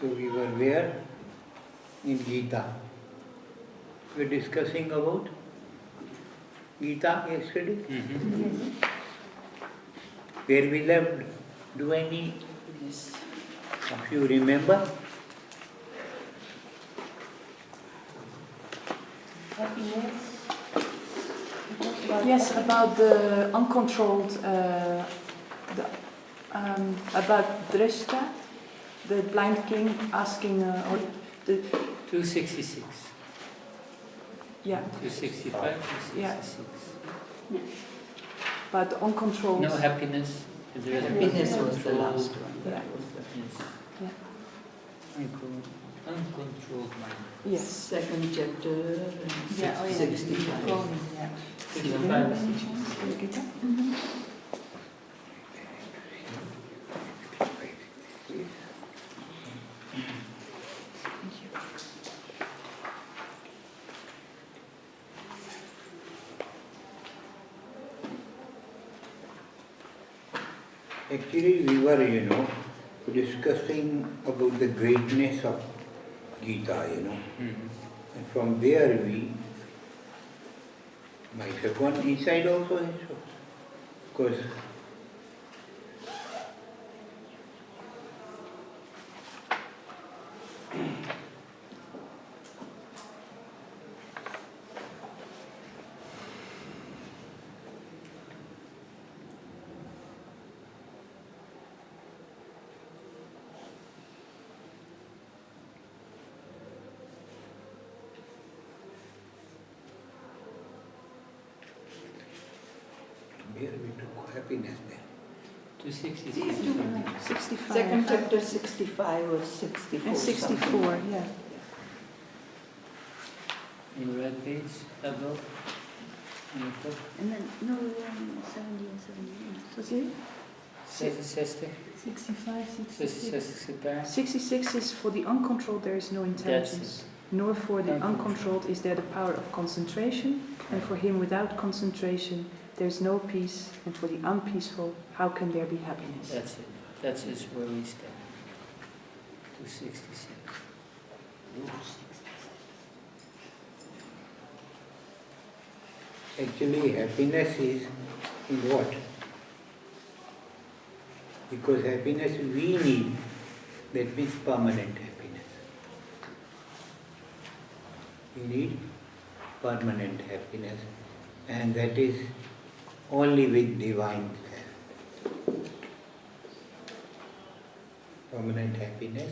So we were where? In Gita. We were discussing about Gita yesterday. Where we left, do any of you remember? Happiness. Yes, about the uncontrolled, about Dreshta, the blind king asking, or the 266. yeah, 265, 266. Yeah. About the uncontrolled. No happiness. Happiness was the last one. Yeah. Yes. Yeah. Uncontrolled mind. Yes. Second chapter, Yeah, oh yeah. 65. Yeah. 65. Gita? Actually, we were, discussing about the greatness of Gita, And from there we might have gone inside also, because here we took happiness then. 266. 65. Second chapter 65 was 64. And 64, yeah. In red page, above. On the top. And then, no, 70 and 71. Was it? 60. 65, 66. 66 is for the uncontrolled there is no intelligence, nor for the uncontrolled is there the power of concentration, and for him without concentration there is no peace, and for the unpeaceful how can there be happiness? That's it. That is where we stand. 266. Actually, happiness is in what? Because happiness we need, that means permanent happiness. We need permanent happiness, and that is only with divine self. Permanent happiness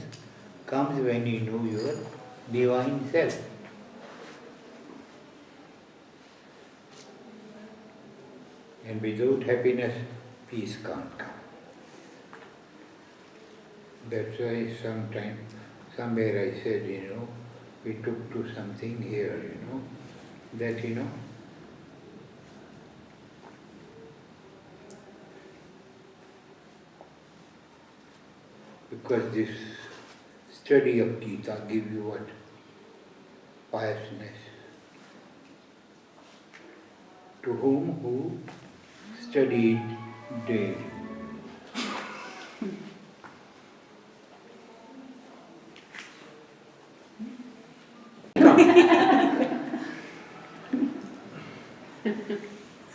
comes when you know your divine self. And without happiness, peace can't come. That's why somewhere I said, we took to something here, that, because this study of Gita gives you what? Piousness. To whom who studied daily.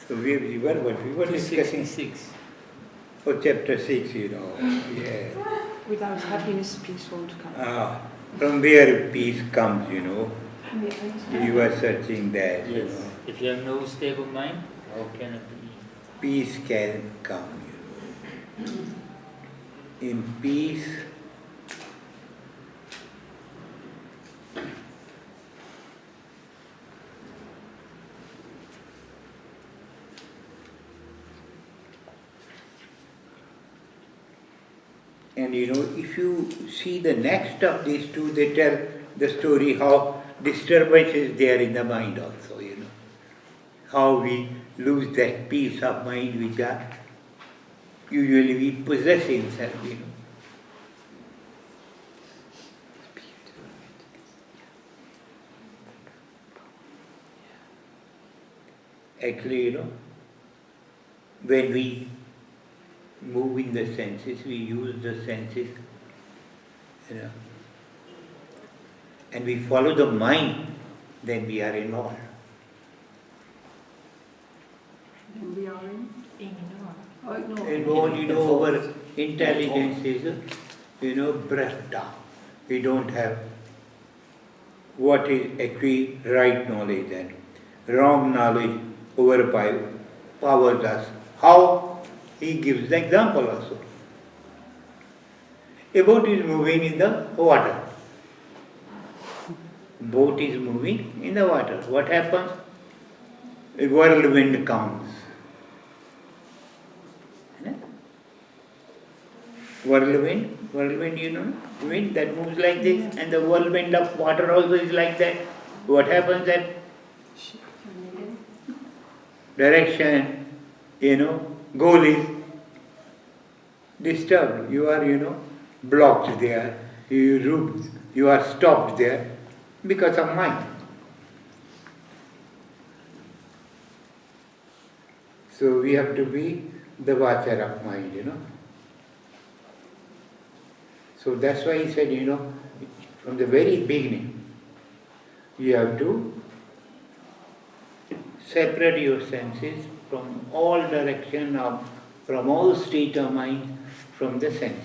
So we were discussing 266. for chapter 6, yeah. Without happiness peace won't come. From where peace comes, you are searching that, Yes. If you have no stable mind, how can it be? Peace can come, In peace, and if you see the next of these two, they tell the story how disturbance is there in the mind also, how we lose that peace of mind which are usually we possess inside, Actually, when we move in the senses, we use the senses, and we follow the mind, then we are involved. And we are in? Involved, our intelligence is, brushed down. We don't have what is actually right knowledge, and wrong knowledge overpowers us. How? He gives the example also. A boat is moving in the water. Boat is moving in the water. What happens? A whirlwind comes. Whirlwind, wind that moves like this, and the whirlwind of water also is like that. What happens then? Direction, goal is disturbed. You are, blocked there. You are stopped there because of mind. So we have to be the watcher of mind, So that's why he said, from the very beginning, you have to separate your senses from all direction from all state of mind, from the senses.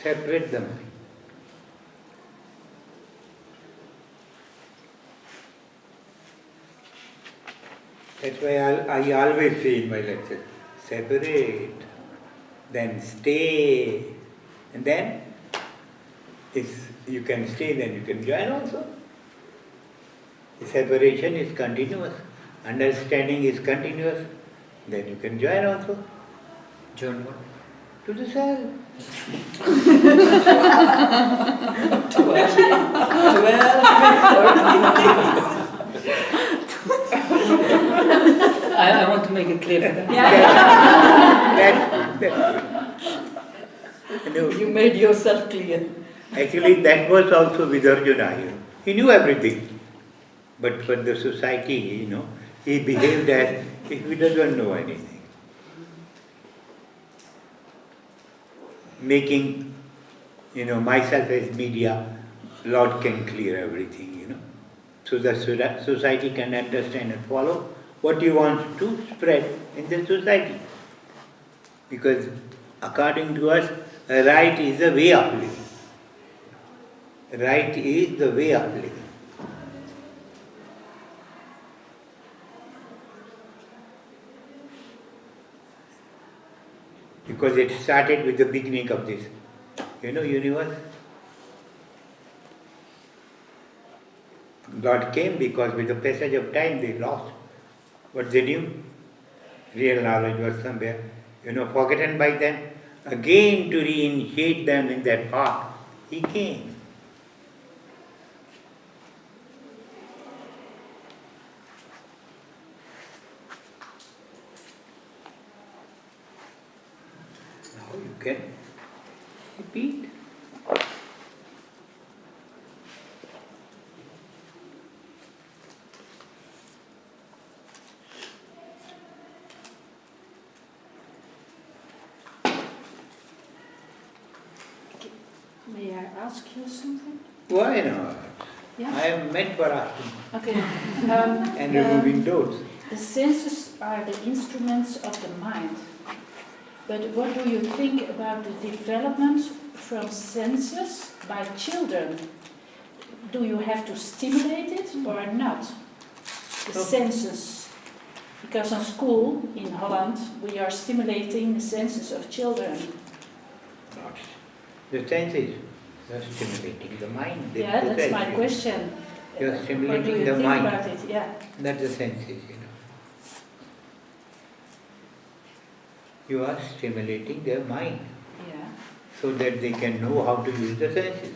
Separate the mind. That's why I always say in my lecture, separate, then stay, and then if you can stay, then you can join also. The separation is continuous, understanding is continuous, then you can join also. Join what? To the self. 12, I want to make it clear. You made yourself clear. Actually, that was also with Arjuna. He knew everything. But for the society, he behaved as if he doesn't know anything. Making, myself as media, Lord can clear everything, So the society can understand and follow what he wants to spread in the society. Because according to us, right is the way of living. Right is the way of living. Because it started with the beginning of this, universe. God came because with the passage of time they lost what they knew. Real knowledge was somewhere, forgotten by them. Again to reinitiate them in that path, He came. Now you can repeat. May I ask you something? Why not? Yeah. I am meant for asking Okay. and removing doubts. The senses are the instruments of the mind. But what do you think about the development from senses by children? Do you have to stimulate it or not? The senses. Because in school in Holland we are stimulating the senses of children. Not the senses. You are stimulating the mind. Yeah, that's my question. You are What do stimulating you the think mind. about it? Yeah. That's the senses, You are stimulating their mind Yeah. so that they can know how to use the senses.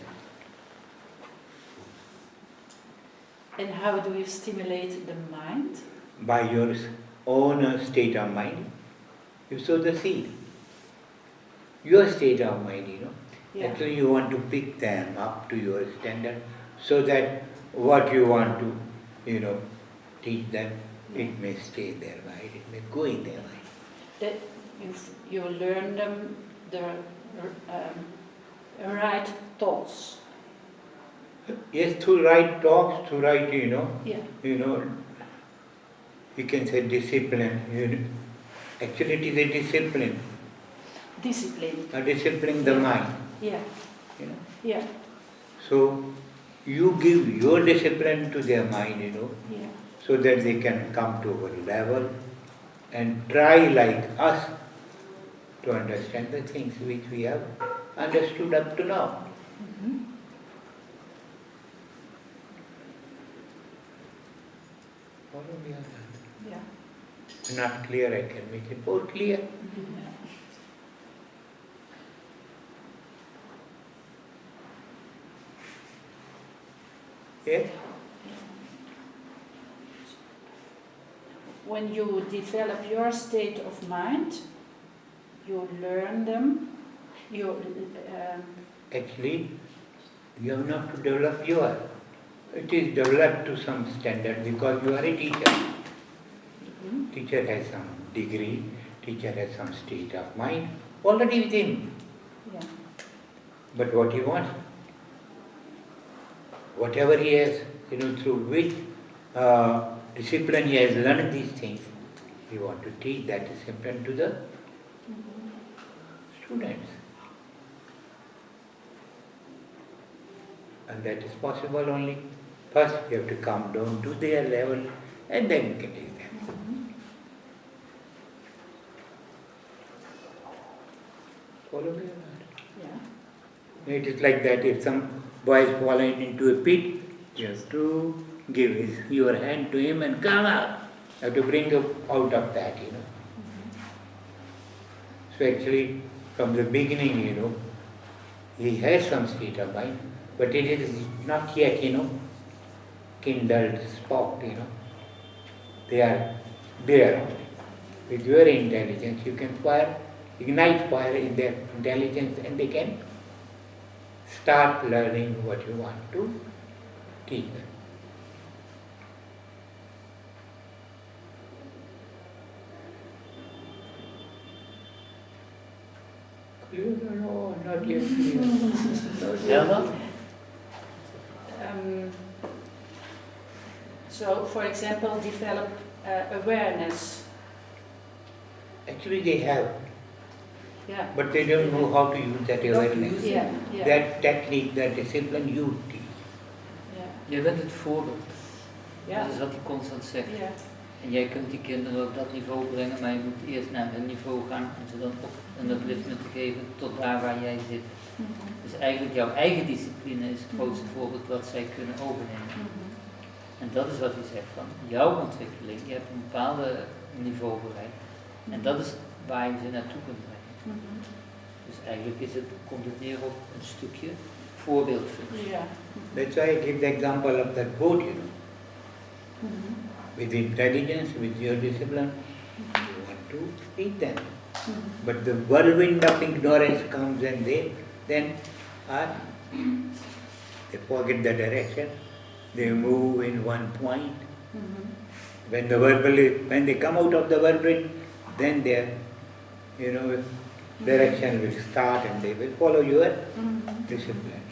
And how do you stimulate the mind? By your own state of mind, you sow the seed. Your state of mind, Yeah. Actually you want to pick them up to your standard so that what you want to, teach them, it may stay in their mind, it may go in their mind. That you learn them the right thoughts. Yes, through right talks, through right, Yeah. You can say discipline. Actually, it is a discipline. Discipline. Discipline the mind. Yeah. You know. Yeah. So you give your discipline to their mind, Yeah. so that they can come to our level and try like us to understand the things which we have understood up to now. Mhm. Follow me on that. Yeah. Not clear, I can make it more clear. Yes? When you develop your state of mind, you learn them. Actually, you have not to develop your. It is developed to some standard because you are a teacher. Mhm. Teacher has some degree, teacher has some state of mind already within. Yeah. But what he wants, whatever he has, through which discipline he has learned these things, he wants to teach that discipline to the students. And that is possible only. First, you have to come down to their level and then you can teach them. Follow me or not? Yeah. It is like that. If some boy is falling into a pit, you have to give your hand to him and come out. You have to bring him out of that, So actually, from the beginning, he has some state of mind, but it is not yet, kindled, sparked, They are there. With your intelligence, you can ignite fire in their intelligence and they can start learning what you want to teach them. Clear or no? Not yet clear. Not yet. Helder? So, for example, develop awareness. Actually they have, Yeah. but they don't know how to use that awareness. Yeah. Yeah. That technique, that discipline you teach. Yeah. Je bent het voorbeeld. Ja. Dat is wat hij constant zegt. Ja. En jij kunt die kinderen op dat niveau brengen, maar je moet eerst naar hun niveau gaan om ze dan op een upliftment te geven tot daar waar jij zit. Dus eigenlijk jouw eigen discipline is het grootste voorbeeld wat zij kunnen overnemen. En dat is wat hij zegt van jouw ontwikkeling, je hebt een bepaald niveau bereikt. En dat is waar je ze naartoe kunt brengen. Dus eigenlijk komt het neer op een stukje voorbeeldfunctie. Ja. That's why I give the example of that boat, With intelligence, with your discipline, you want to teach them. But the whirlwind of ignorance comes and they forget the direction. They move in one point. When they come out of the whirlwind, then their, direction will start and they will follow your discipline.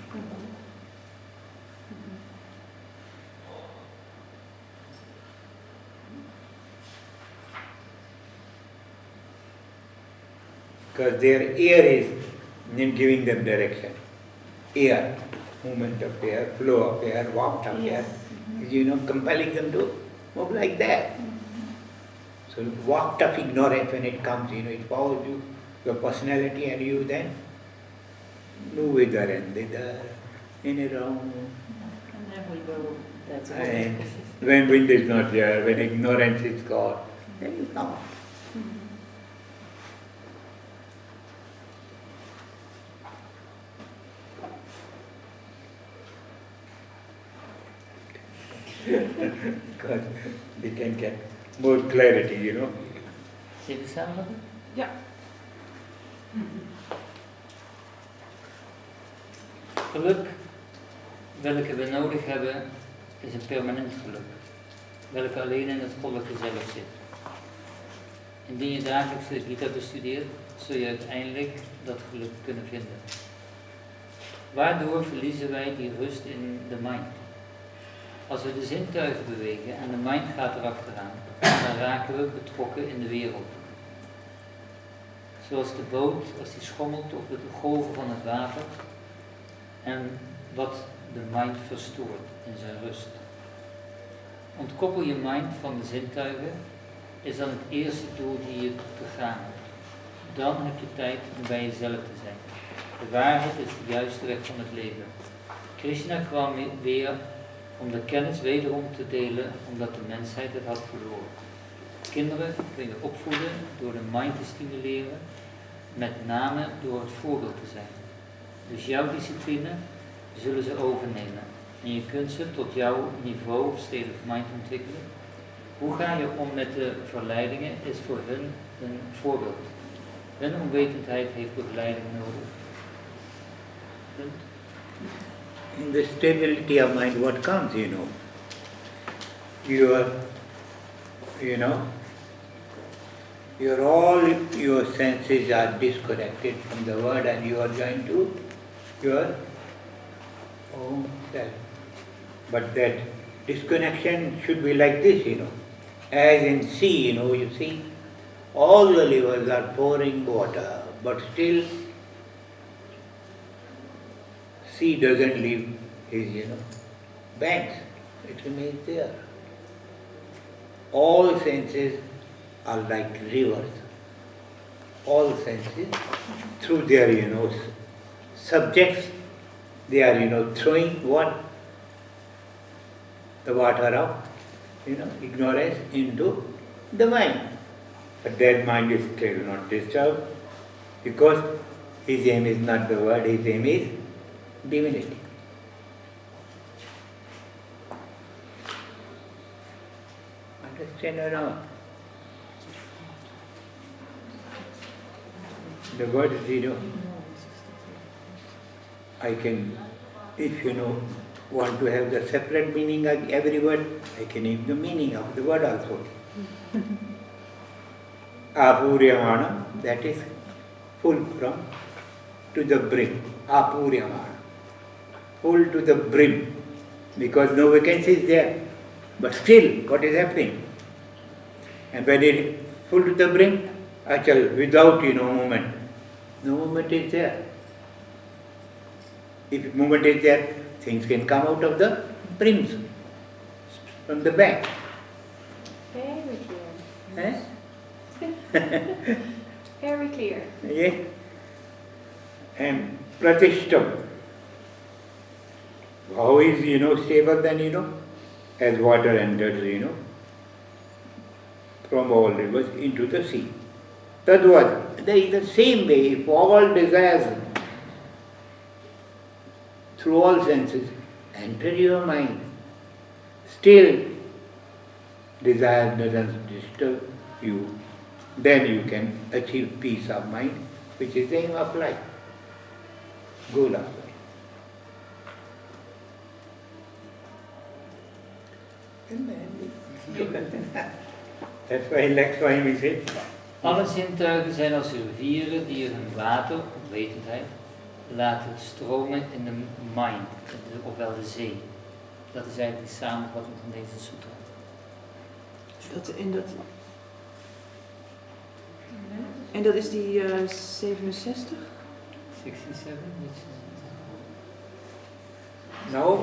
Because their air is giving them direction. Air, movement of air, flow of air, warmth of air, is, compelling them to move like that. So warmth of ignorance, when it comes, it follows you, your personality, and you then move hither and thither, in and around. And then we go. That's all. And when wind is not there, when ignorance is gone, then you come. Because they can get more clarity, Even samenvatten? Ja. Geluk, welke we nodig hebben, is een permanent geluk. Welke alleen in het goddelijke zelf zit. Indien je dagelijks de Gita bestudeert, zul je uiteindelijk dat geluk kunnen vinden. Waardoor verliezen wij die rust in de mind? Als we de zintuigen bewegen en de mind gaat erachteraan, dan raken we betrokken in de wereld. Zoals de boot, als die schommelt op de golven van het water en wat de mind verstoort in zijn rust. Ontkoppel je mind van de zintuigen is dan het eerste doel die je te gaan hebt. Dan heb je tijd om bij jezelf te zijn. De waarheid is de juiste weg van het leven. Krishna kwam weer om de kennis wederom te delen, omdat de mensheid het had verloren. Kinderen kun je opvoeden door de mind te stimuleren, met name door het voorbeeld te zijn. Dus jouw discipline zullen ze overnemen. En je kunt ze tot jouw niveau of state of mind ontwikkelen. Hoe ga je om met de verleidingen is voor hun een voorbeeld. Hun onwetendheid heeft begeleiding nodig. Punt. In the stability of mind, what comes, all your senses are disconnected from the world and you are joined to your own self. But that disconnection should be like this, as in sea, you see, all the rivers are pouring water, but still sea doesn't leave his, banks, it remains there. All senses are like rivers. All senses, through their, subjects, they are, throwing what? The water of, ignorance into the mind. But that mind is still not disturbed because his aim is not the word, his aim is divinity. Understand or not? The word zero, I can, if want to have the separate meaning of every word, I can give the meaning of the word also. Apuryamana, that is full from to the brim. Apuryamana, full to the brim, because no vacancy is there. But still, what is happening? And when it is full to the brim, achal, without movement, no movement is there. If movement is there, things can come out of the brims, from the bank. Very clear. Eh? Very clear. Yeah. And pratishtam. How is, stable then, as water enters, from all rivers into the sea. Tadvad. There is the same way, if all desires through all senses enter your mind, still desire doesn't disturb you, then you can achieve peace of mind, which is the aim of life, goal of life. That's why next time we say, Alle zintuigen zijn als rivieren die hun water, onwetendheid, laten stromen in de mind, ofwel de zee. Dat is eigenlijk de samenvatting van deze sutra. En dat is die 67? 67, now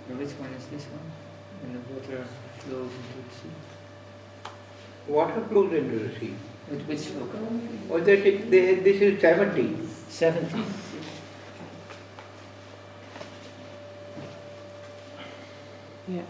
which one is this one? When the water flows into the sea. water flows into the sea. Which book? Oh, this is 70. 70. Ja.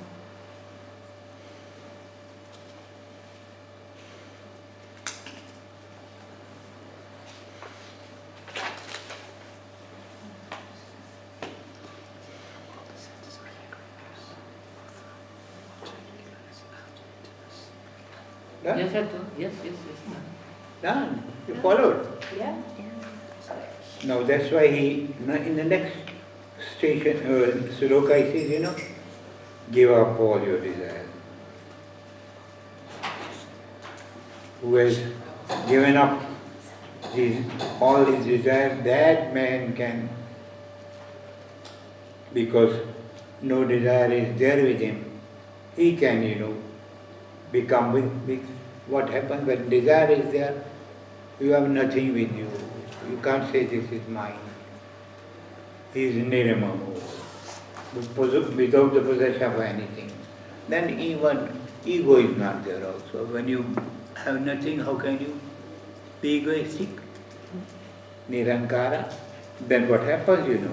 Done? Yes, yes. Done. You followed. Yeah? Now that's why he, in the next station, sloka he says, give up all your desires. Who has given up all his desires, that man can because no desire is there with him, he can, become with what happens when desire is there, you have nothing with you. You can't say this is mine. He is nirmamo, without the possession of anything. Then even ego is not there also. When you have nothing, how can you be egoistic? Nirankara. Then what happens,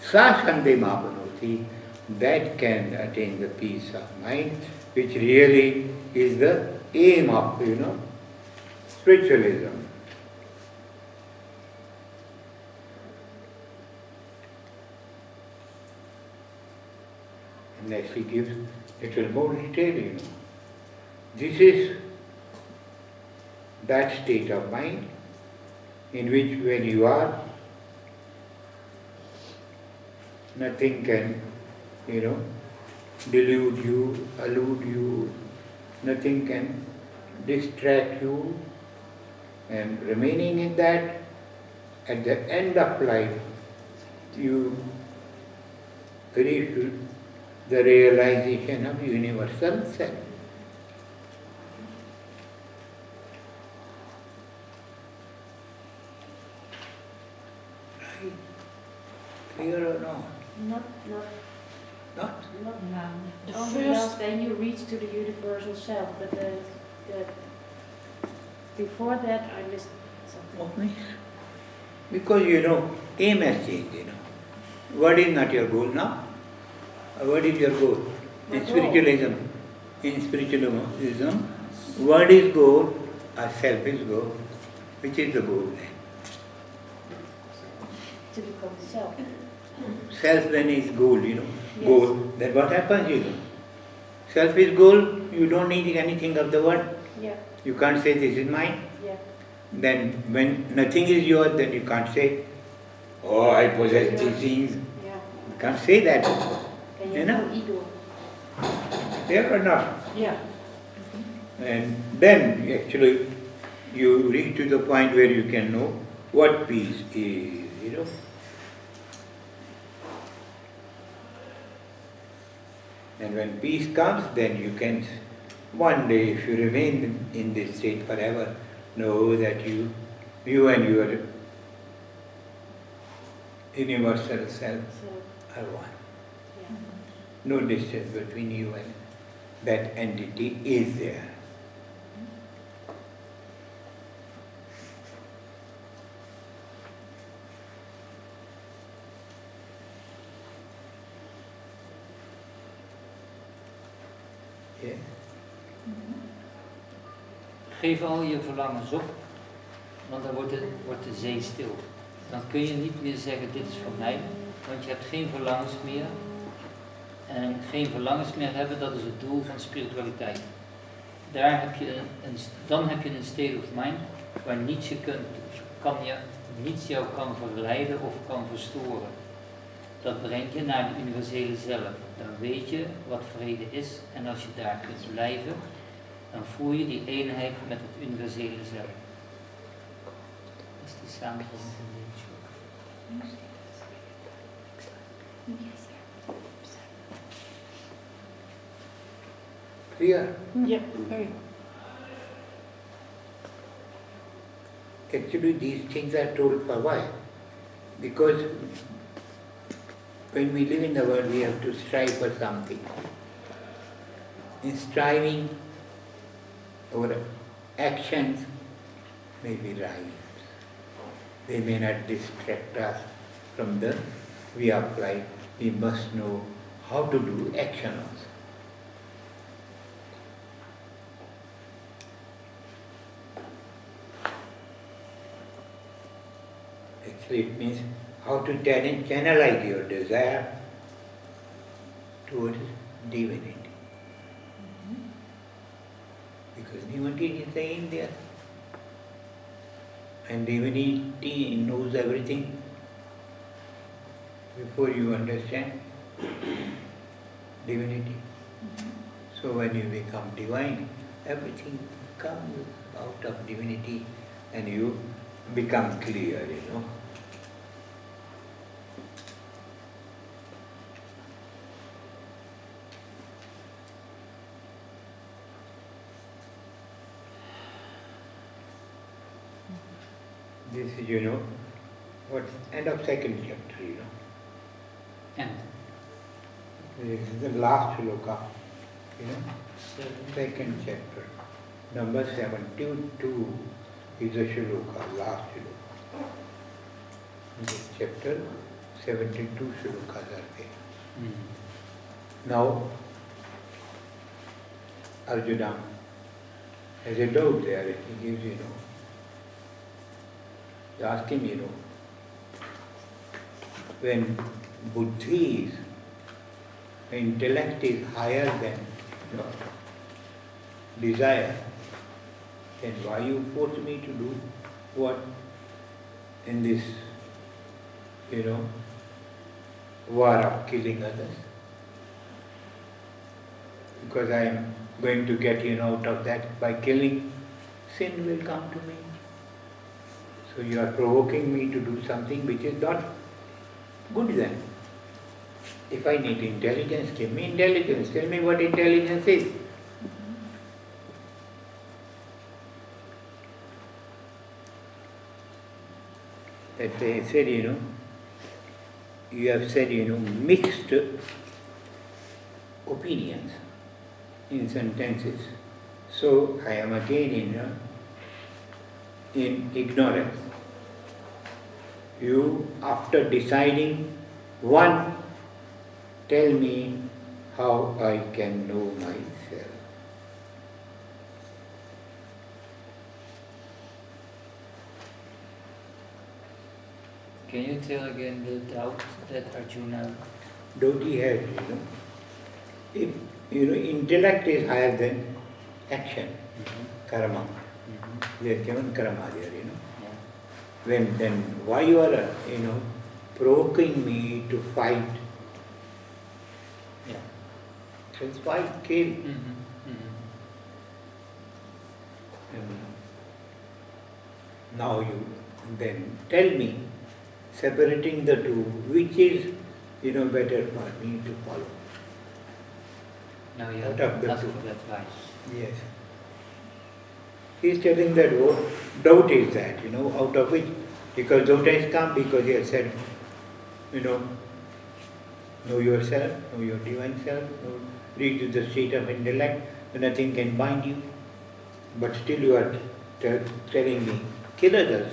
Sasande mapanoti, that can attain the peace of mind, which really is the aim of, spiritualism. Next he gives little more detail, This is that state of mind in which when you are, nothing can, delude you, elude you, nothing can distract you, and remaining in that, at the end of life, you reach the realization of universal self. Right? Clear or not? Not Not? The only first, love, then you reach to the universal self, but the before that I missed something. Okay. Because aim has changed, What is not your goal now? What is your goal? My In goal. spiritualism, what is goal? A self is goal. Which is the goal then? To become the self. Self then is goal, Yes. Goal. Then what happens, Self is goal, you don't need anything of the world. Yeah, You can't say this is mine. yeah. Then when nothing is yours, then you can't say, oh, I possess these things. Yeah. You can't say that. Can You you know? have no ego? There or not? Yeah. And then actually you reach to the point where you can know what peace is, And when peace comes, then you can, one day, if you remain in this state forever, know that you and your universal self So, are one. yeah. No distance between you and that entity is there. Yeah. Geef al je verlangens op, want dan wordt de zee stil. Dan kun je niet meer zeggen, dit is voor mij, want je hebt geen verlangens meer. En geen verlangens meer hebben, dat is het doel van spiritualiteit. Dan heb je een state of mind waar niets jou kan verleiden of kan verstoren. Dat brengt je naar de universele zelf. Dan weet je wat vrede is en als je daar kunt blijven, dan voel je die eenheid met het universele zelf. Dat is die samenvatting van deze boek. Clear? Yeah, very. Actually, these things are told for why? Because when we live in the world, we have to strive for something. In striving, our actions may be right. They may not distract us from the way of life. We must know how to do action also. Actually, it means how to channelize your desire towards divinity. Because divinity is the aim there. And divinity knows everything before you understand divinity. So when you become divine, everything comes out of divinity and you become clear, This is, what's end of second chapter, And This is the last shloka, second chapter. Number 72 is the shloka, last shloka. In this chapter, 72 shlokas are there. Now, Arjuna has a doubt there. He gives, he asks him, when buddhi is, intellect is higher than desire, then why you force me to do what in this, war of killing others? Because I am going to get out of that by killing, sin will come to me. So you are provoking me to do something which is not good then. If I need intelligence, give me intelligence. Tell me what intelligence is. That they said, you have said, mixed opinions in sentences. So I am again in ignorance. You, after deciding one, tell me how I can know myself. can you tell again the doubt that Arjuna? Doubt he has, If, intellect is higher than action, karma. They are given karma there, Then why you are, provoking me to fight? Yeah. So it's fight, kill. Now you then tell me, separating the two, which is, better for me to follow. Now you Out have of the asked two. for advice. Yes. He is telling that doubt is that, out of which, because doubt has come because he has said, know yourself, know your divine self, reach to the state of intellect, nothing can bind you. But still you are telling me, kill others.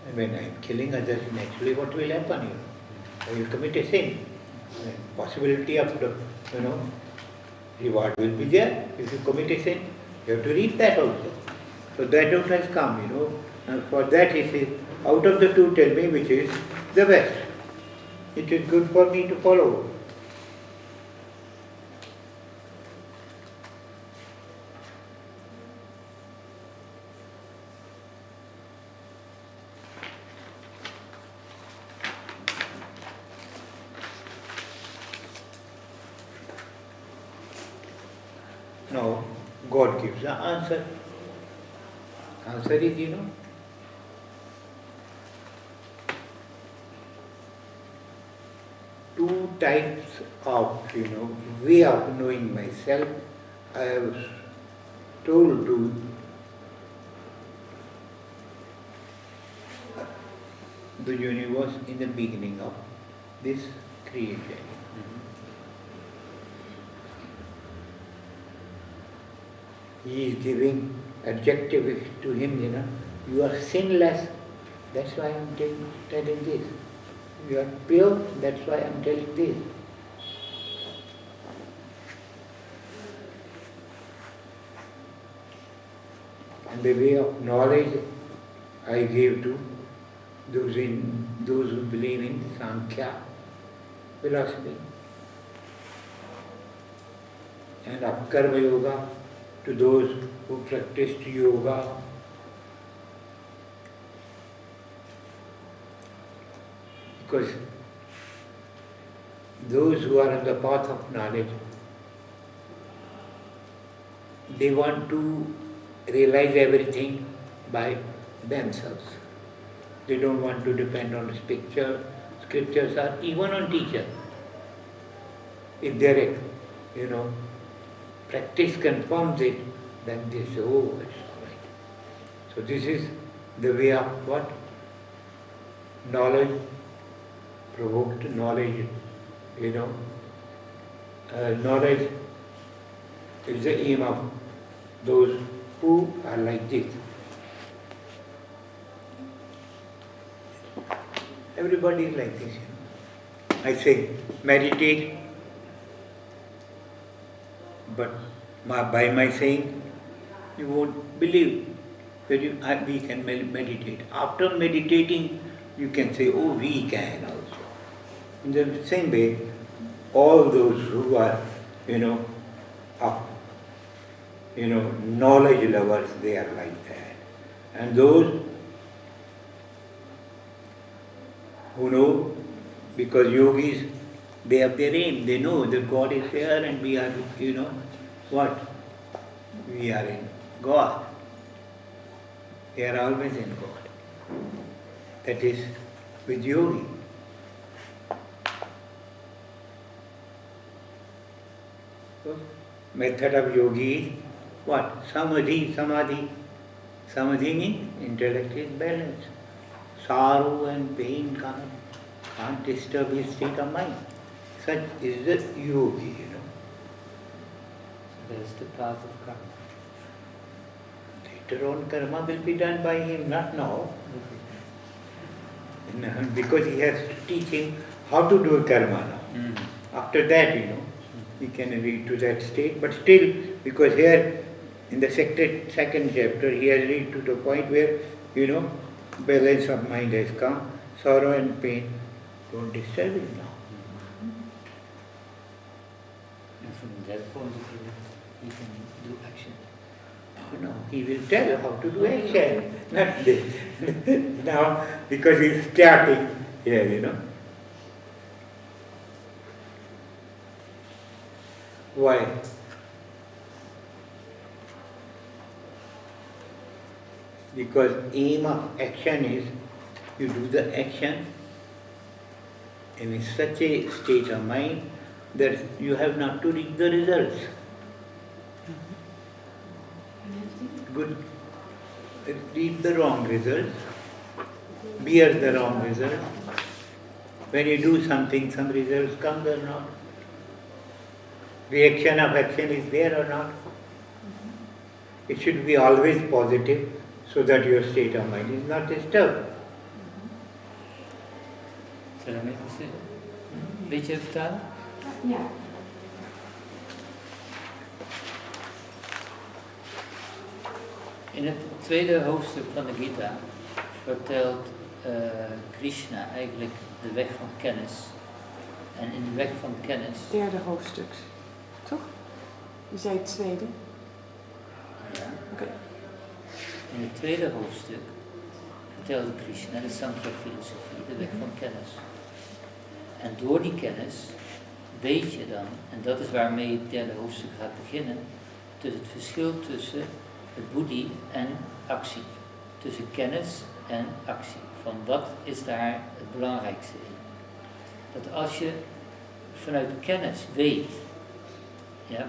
And when I am killing others, naturally what will happen? I will commit a sin. And possibility of the, reward will be there. If you commit a sin, you have to reap that also. So that doubt has come, and for that he says, out of the two, tell me which is the best. It is good for me to follow. Now, God gives the answer. Answer is, two types of, way of knowing myself. I have told to the universe in the beginning of this creation. He is giving adjective to him, you are sinless, that's why I am telling this. You are pure, that's why I am telling this. And the way of knowledge I gave to those who believe in Sankhya philosophy. And of Karma Yoga to those who practiced yoga. Because those who are on the path of knowledge, they want to realize everything by themselves. They don't want to depend on scriptures or even on teachers. If their, practice confirms it, then they say, oh, it's all right. So this is the way of what? knowledge, provoked knowledge, knowledge is the aim of those who are like this. Everybody is like this. I say, meditate, but by my saying, you won't believe that we can meditate. After meditating, you can say, oh, we can also. In the same way, all those who are, knowledge lovers, they are like that. And those who know, because yogis, they have their aim, they know that God is there and we are, what? We are in God. They are always in God. That is with yogi. So, method of yogi is what? Samadhi. Samadhi means intellect is balanced. Sorrow and pain can't disturb his state of mind. Such is the yogi, That's the path of karma. Later on, karma will be done by him, not now. Because he has to teach him how to do karma now. After that, he can reach to that state. But still, because here in the second chapter, he has reached to the point where, balance of mind has come, sorrow and pain don't disturb him now. And from that point of view, he can do action. No, he will tell how to do action. Not this. Now, because he's starting here, Why? Because aim of action is you do the action in such a state of mind that you have not to reach the results. Good. Reach the wrong results, bear the wrong results. When you do something, some results come or not. Reaction of action is there or not. It should be always positive so that your state of mind is not disturbed. Zal ik even een beetje vertalen? Ja. In het tweede hoofdstuk van de Gita vertelt Krishna eigenlijk de weg van kennis. En in de weg van kennis... Derde hoofdstuk, toch? Je zei het tweede. Ja. Oké. In het tweede hoofdstuk vertelde Krishna de Sankhya-filosofie, de weg van kennis. En door die kennis weet je dan, en dat is waarmee het derde hoofdstuk gaat beginnen, dus het verschil tussen het buddhi en actie. Tussen kennis en actie. Van wat is daar het belangrijkste in? Dat als je vanuit kennis weet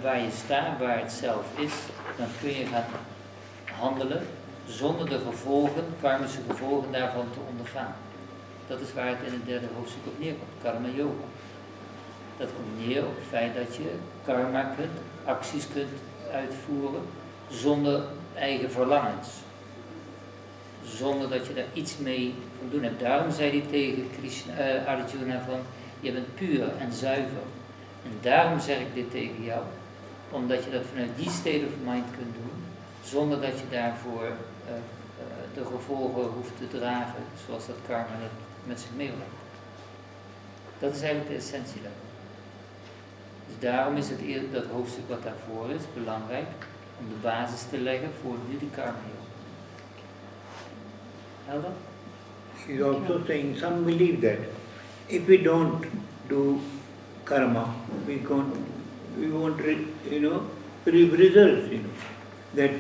waar je staat, waar het zelf is, dan kun je gaan handelen zonder de gevolgen, karmische gevolgen daarvan te ondergaan. Dat is waar het in het derde hoofdstuk op neerkomt, karma yoga. Dat komt neer op het feit dat je karma kunt, acties kunt uitvoeren zonder eigen verlangens. Zonder dat je daar iets mee van doen hebt. Daarom zei hij tegen Arjuna van, je bent puur en zuiver. En daarom zeg ik dit tegen jou, omdat je dat vanuit die state of mind kunt doen, zonder dat je daarvoor de gevolgen hoeft te dragen, zoals dat karma dat met zich meebrengt. Dat is eigenlijk de essentie daarvan. Dus daarom is dat hoofdstuk wat daarvoor is belangrijk, om de basis te leggen voor nu die karma yoga. Helder? She's also saying, some believe that if we don't do karma, we won't reap results, That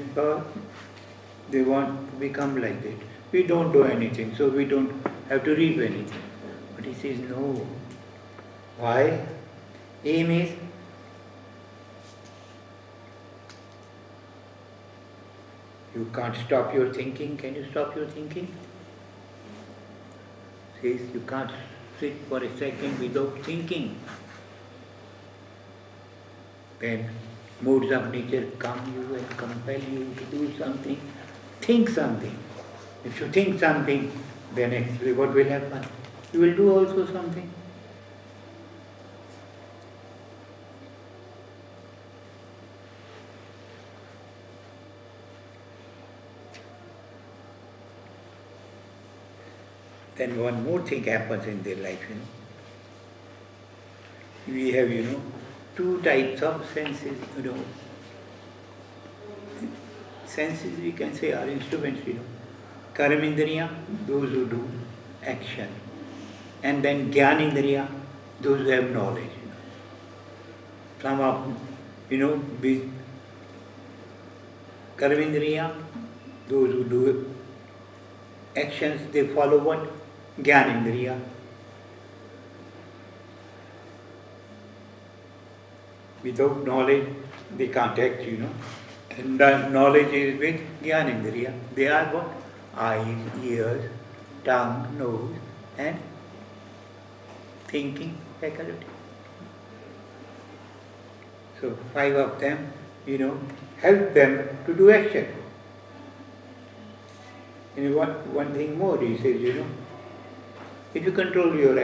they want to become like that. We don't do anything, so we don't have to reap anything. But he says, no. Why? Aim is you can't stop your thinking. Can you stop your thinking? says you can't sit for a second without thinking. Then moods of nature come you and compel you to do something. Think something. If you think something, then actually what will happen? You will do also something. Then one more thing happens in their life, We have, two types of senses, Senses we can say are instruments, Karmindriya, those who do action. And then Jnanindriya, those who have knowledge, Some of, with Karmindriya, those who do actions, they follow what? Jnanindriya. Without knowledge, they can't act, And the knowledge is with Jnanindriya. They are what? Eyes, ears, tongue, nose, and thinking faculty. So 5 of them, help them to do action. And one thing more, he says, if you control your,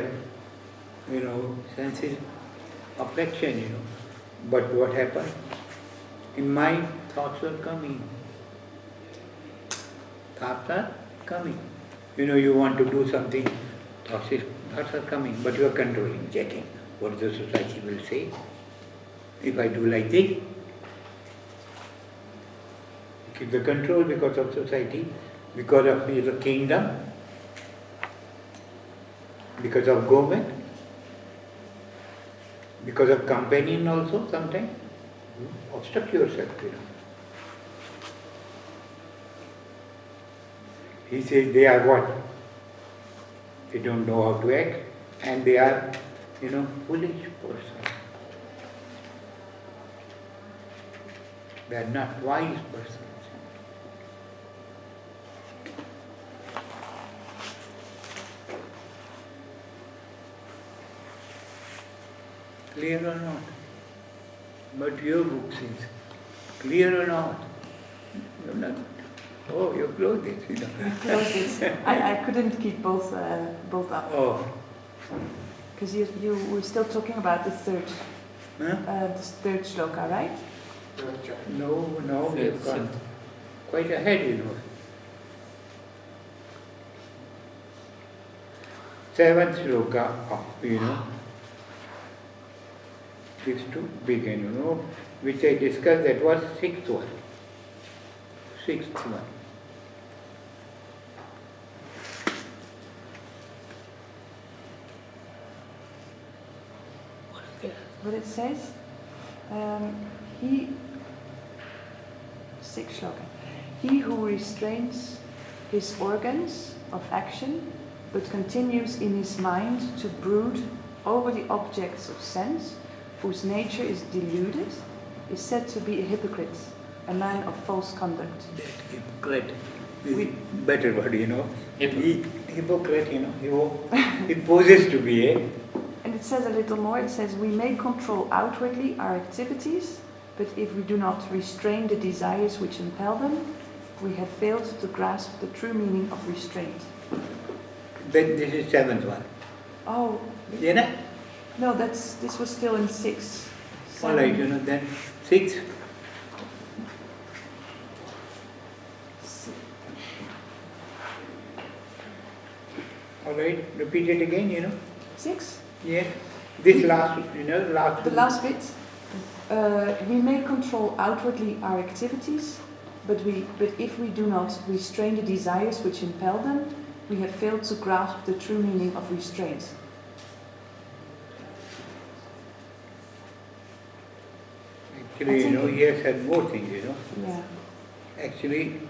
senses of action, but what happens? In mind, thoughts are coming. Thoughts are coming. You want to do something, thoughts are coming, but you are controlling, checking what the society will say. If I do like this, keep the control because of society, because of the kingdom, because of government, because of companion also sometimes. Obstruct yourself, He says they are what? They don't know how to act and they are, foolish person. They are not wise persons. Clear or not? But your book says, clear or not? You're not. Oh, you closed it, Close this. I couldn't keep both up. Oh. Because you were still talking about the third shloka, right? No, we've gone quite ahead, Seventh shloka of, is to begin, which I discussed, that was sixth one. What it says, sixth shloka, he who restrains his organs of action, but continues in his mind to brood over the objects of sense, whose nature is deluded, is said to be a hypocrite, a man of false conduct. Hypocrite is better word, Hypocrite, he poses to be a. And it says a little more, it says, we may control outwardly our activities, but if we do not restrain the desires which impel them, we have failed to grasp the true meaning of restraint. Then this is seventh one. Oh. Yeah? No, this was still in 6. All right, then 6. All right, repeat it again, 6? Yeah. This last, The last bit. We may control outwardly our activities, but if we do not restrain the desires which impel them, we have failed to grasp the true meaning of restraint. Actually, he has said more things, Yeah. Actually,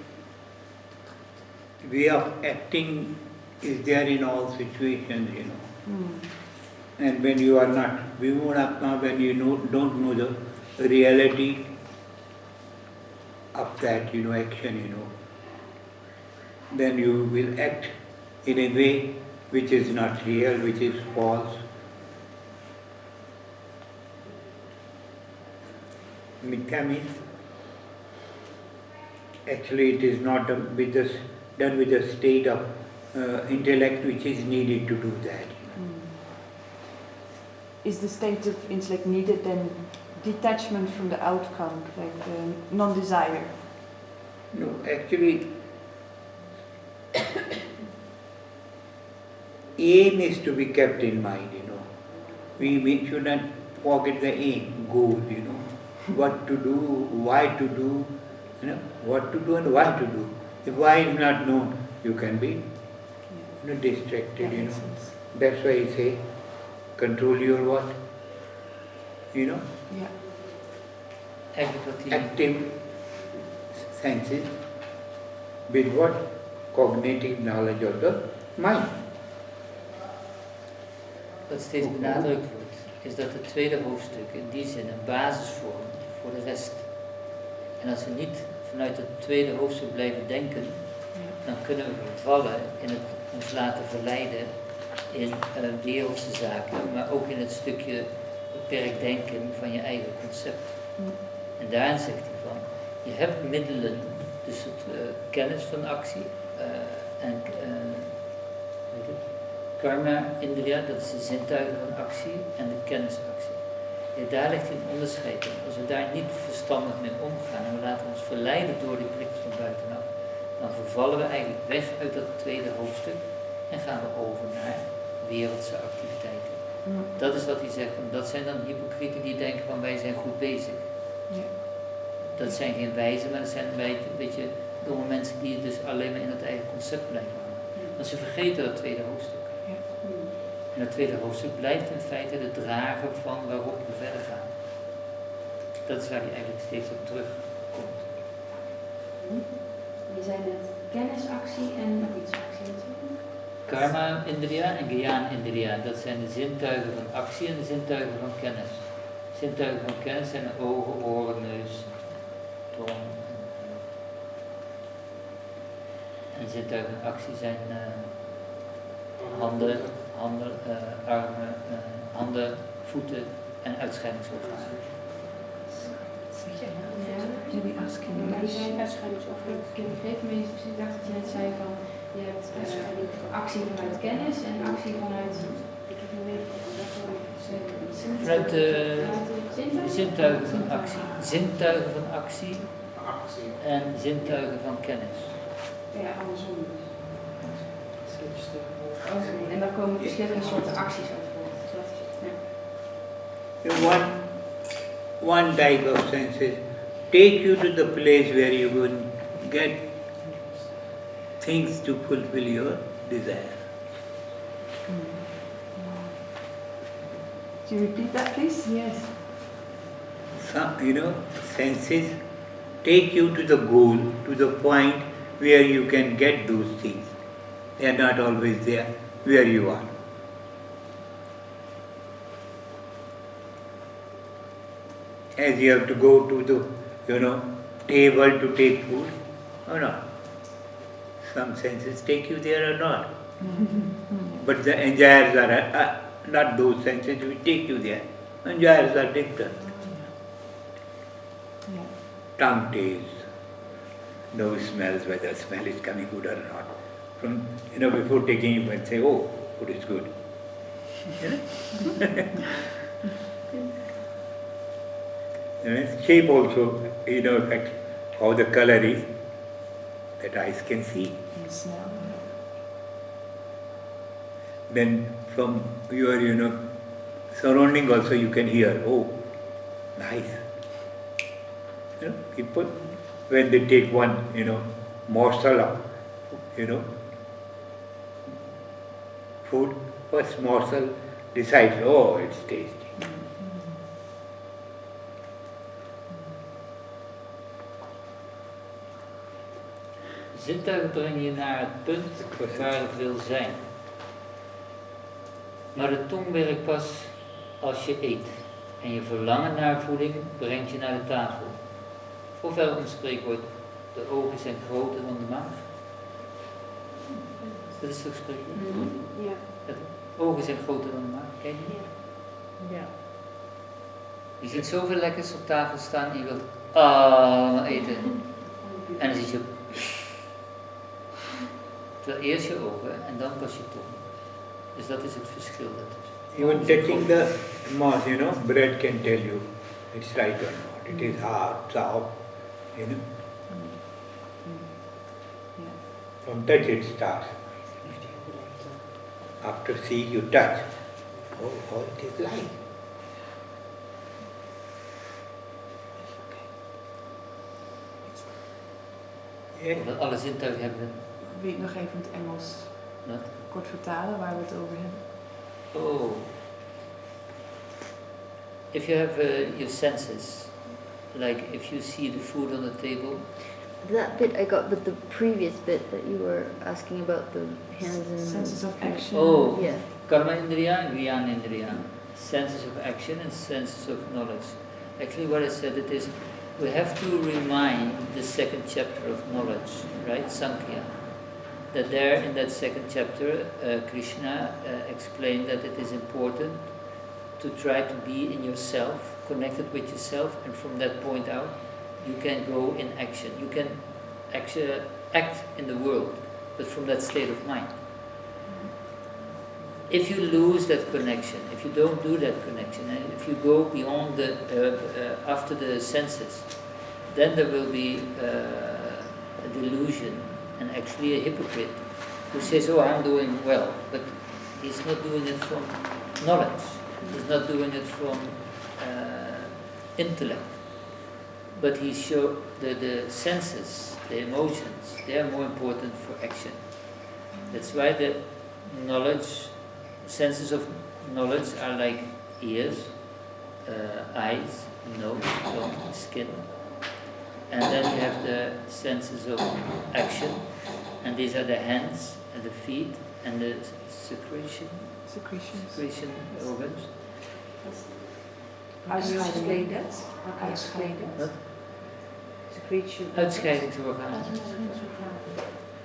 way of acting is there in all situations, And when you are not Vimunatma, when you don't know the reality of that, action, then you will act in a way which is not real, which is false. Mithya means actually it is not done with a state of intellect which is needed to do that. Is the state of intellect needed then detachment from the outcome, like non-desire? No, actually, aim is to be kept in mind, We should not forget the aim, goal, What to do, why to do, what to do and why to do. If why is not known, you can be distracted, That's why I say, control your what? Yeah. Active senses with what? Cognitive knowledge of the mind. Wat steeds benadrukt wordt, is dat het tweede hoofdstuk in die zin een basis vormt voor de rest. En als we niet vanuit het tweede hoofdstuk blijven denken, dan kunnen we vervallen in het ons laten verleiden in wereldse zaken, maar ook in het stukje beperkt denken van je eigen concept. En daarin zegt hij van, je hebt middelen, dus het kennis van actie en karma, indriya, dat is de zintuigen van actie en de kennisactie. Ja, daar ligt een onderscheid in. Als we daar niet verstandig mee omgaan en we laten ons verleiden door die prikkels van buitenaf, dan vervallen we eigenlijk weg uit dat tweede hoofdstuk en gaan we over naar wereldse activiteiten. Dat is wat hij zegt, dat zijn dan hypocrieten die denken van wij zijn goed bezig. Ja. Dat zijn geen wijzen, maar dat zijn een beetje domme mensen die dus alleen maar in het eigen concept blijven hangen. Want ze vergeten dat tweede hoofdstuk. En het tweede hoofdstuk blijft in feite de drager van waarop we verder gaan. Dat is waar hij eigenlijk steeds op terugkomt. Je zei net kennisactie en nog iets actie natuurlijk. Karma indriya en Gyan indriya, dat zijn de zintuigen van actie en de zintuigen van kennis. Zintuigen van kennis zijn de ogen, oren, neus, tong. En zintuigen van actie zijn handen, armen, handen, voeten en uitscheidingsorganen. Maybe asking you. Maar die zijn uitscheidingsoverheid verkeerd begrepen, maar ik dacht dat je net zei van je hebt actie vanuit kennis en actie vanuit. Ik heb niet weten Vanuit de zintuigen van actie. Zintuigen van actie en zintuigen van kennis. Ja, andersom. En daar komen verschillende soorten acties uit voort. Ja. One type of senses take you to the place where you will get things to fulfill your desire. Could you repeat that, please? Yes. Some, senses take you to the goal, to the point where you can get those things. They are not always there where you are. As you have to go to the, table to take food, or not. Some senses take you there or not. But the enjoyers are not those senses which take you there. Enjoyers are different. Yeah. Tongue tastes, nose smells whether smell is coming good or not. From before taking you can say, oh, food is good. Shape also, affects how the color is that eyes can see. You smell. Then from your, surrounding also you can hear, oh, nice. People, when they take one, morsel of, food, first morsel decides, oh, it's tasty. Zintuigen brengen je naar het punt waar het wil zijn. Maar de tong werkt pas als je eet. En je verlangen naar voeding brengt je naar de tafel. Ofwel een spreekwoord, de ogen zijn groter dan de maag. Dat is toch schrikkelijk? Ja. Het ogen zijn groter dan de maan, ken je die? Ja. Je ziet zoveel lekkers op tafel staan en je wilt allemaal eten. En dan zit je... Terwijl eerst je ogen en dan pas je tong. Dus dat is het verschil. Even touching the mouth, bread can tell you it's right or not. It is hard, soft, From touch it starts. After see you touch. Oh, how it is like. Yeah. Omdat alle zintuigen hebben. Wil je nog even in het Engels Wat? kort vertalen waar we het over hebben? Oh. If you have your senses, like if you see the food on the table, That bit I got, but the previous bit that you were asking about the hands and Senses of action. oh, yeah. karma indriya and jnana indriya, senses of action and senses of knowledge. Actually what I said it is, we have to remind the second chapter of knowledge, right, Sankhya. That there in that second chapter, Krishna explained that it is important to try to be in yourself, connected with yourself, and from that point out, you can go in action. You can actually act in the world, but from that state of mind. If you lose that connection, if you don't do that connection, and if you go beyond the after the senses, then there will be a delusion and actually a hypocrite who says, "Oh, I'm doing well," but he's not doing it from knowledge. He's not doing it from intellect. But he showed the senses, the emotions, they are more important for action. That's why the knowledge, senses of knowledge are like ears, eyes, nose, tongue, skin. And then you have the senses of action, and these are the hands and the feet and the secretion organs. How do you explain that? How can you explain that? Wat? Secretion. Uitscheidingsorganen.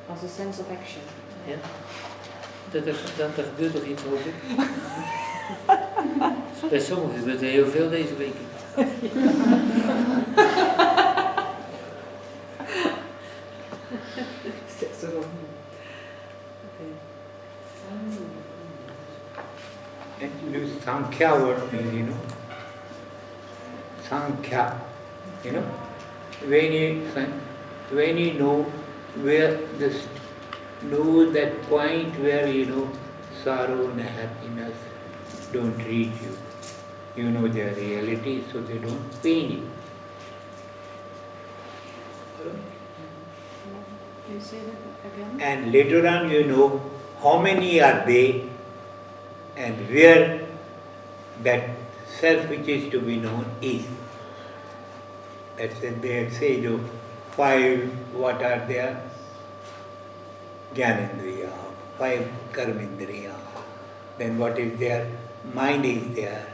Als a sense of action. Ja. Dat gebeurt toch iets, hoop ik? Bij sommigen gebeurt er heel veel deze week. And you use Sankhya word means, Sankhya, when you know where this, know that point where sorrow and happiness don't reach you. You know their reality, so they don't pain you. Can you say that again? And later on you know how many are they and where that self which is to be known is. That's it, they say the five, what are there? Jnanendriya, five karmendriya. Then what is there? Mind is there.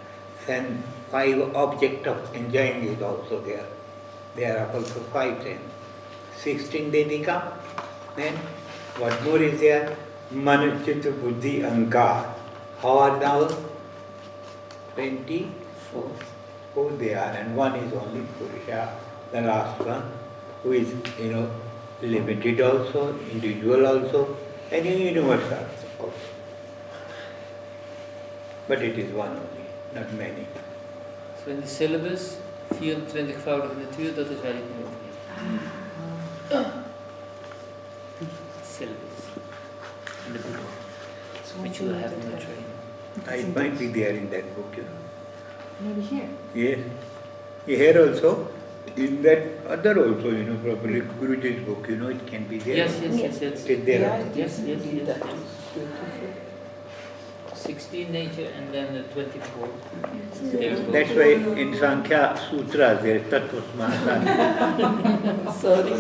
Then five object of enjoying is also there. There are also 5 then. 16 they become. Then what more is there? Manu, Chitta, Buddhi, Ahankar. How are now? 24. 4 they are, and one is only Purusha, the last one, who is, limited also, individual also, and universal also. But it is one only, not many. So in the syllabus, 24-voudige natuur, dat is waar ik nu over heb. Syllabus. In the book, which you will have in the training. It might be there in that book, Maybe here. Yes. Here also, in that other also, probably Guruji's book, it can be there. Yes. It is there. Yes. 16 nature and then the 24. That's why in Sankhya Sutras there is Tattva Samasa. Sorry.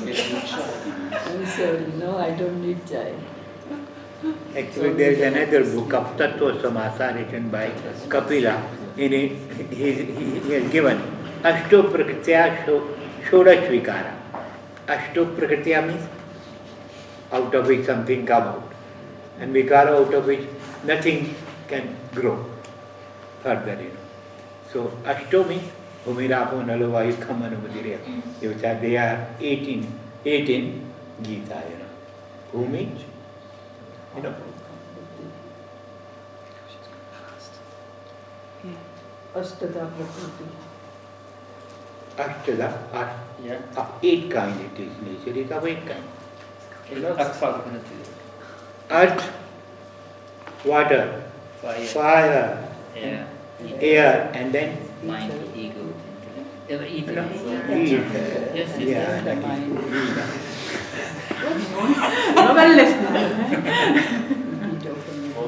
I'm sorry. No, I don't need chai. Actually there is another book of Tattva Samasa written by Kapila. In it, he has given Ashto Prakritya Shodash Vikara. Ashto Prakritya means out of which something come out. and vikara out of which nothing can grow further, So Ashtomi, Humirapo Nalovayu Kamanumudiriya, they are 8 in Gita, Humi, Ashtada Prakriti. Ashtada, Ja. of 8 kind it is, nature is of 8 kind. Achtvoudige natuur. Earth, water, Fire. fire, Ja. air, and then Mind, ego, intellect. No, Ego. heat. Yes, yes, Yeah, yes. that is Gita. Maar wel les nu.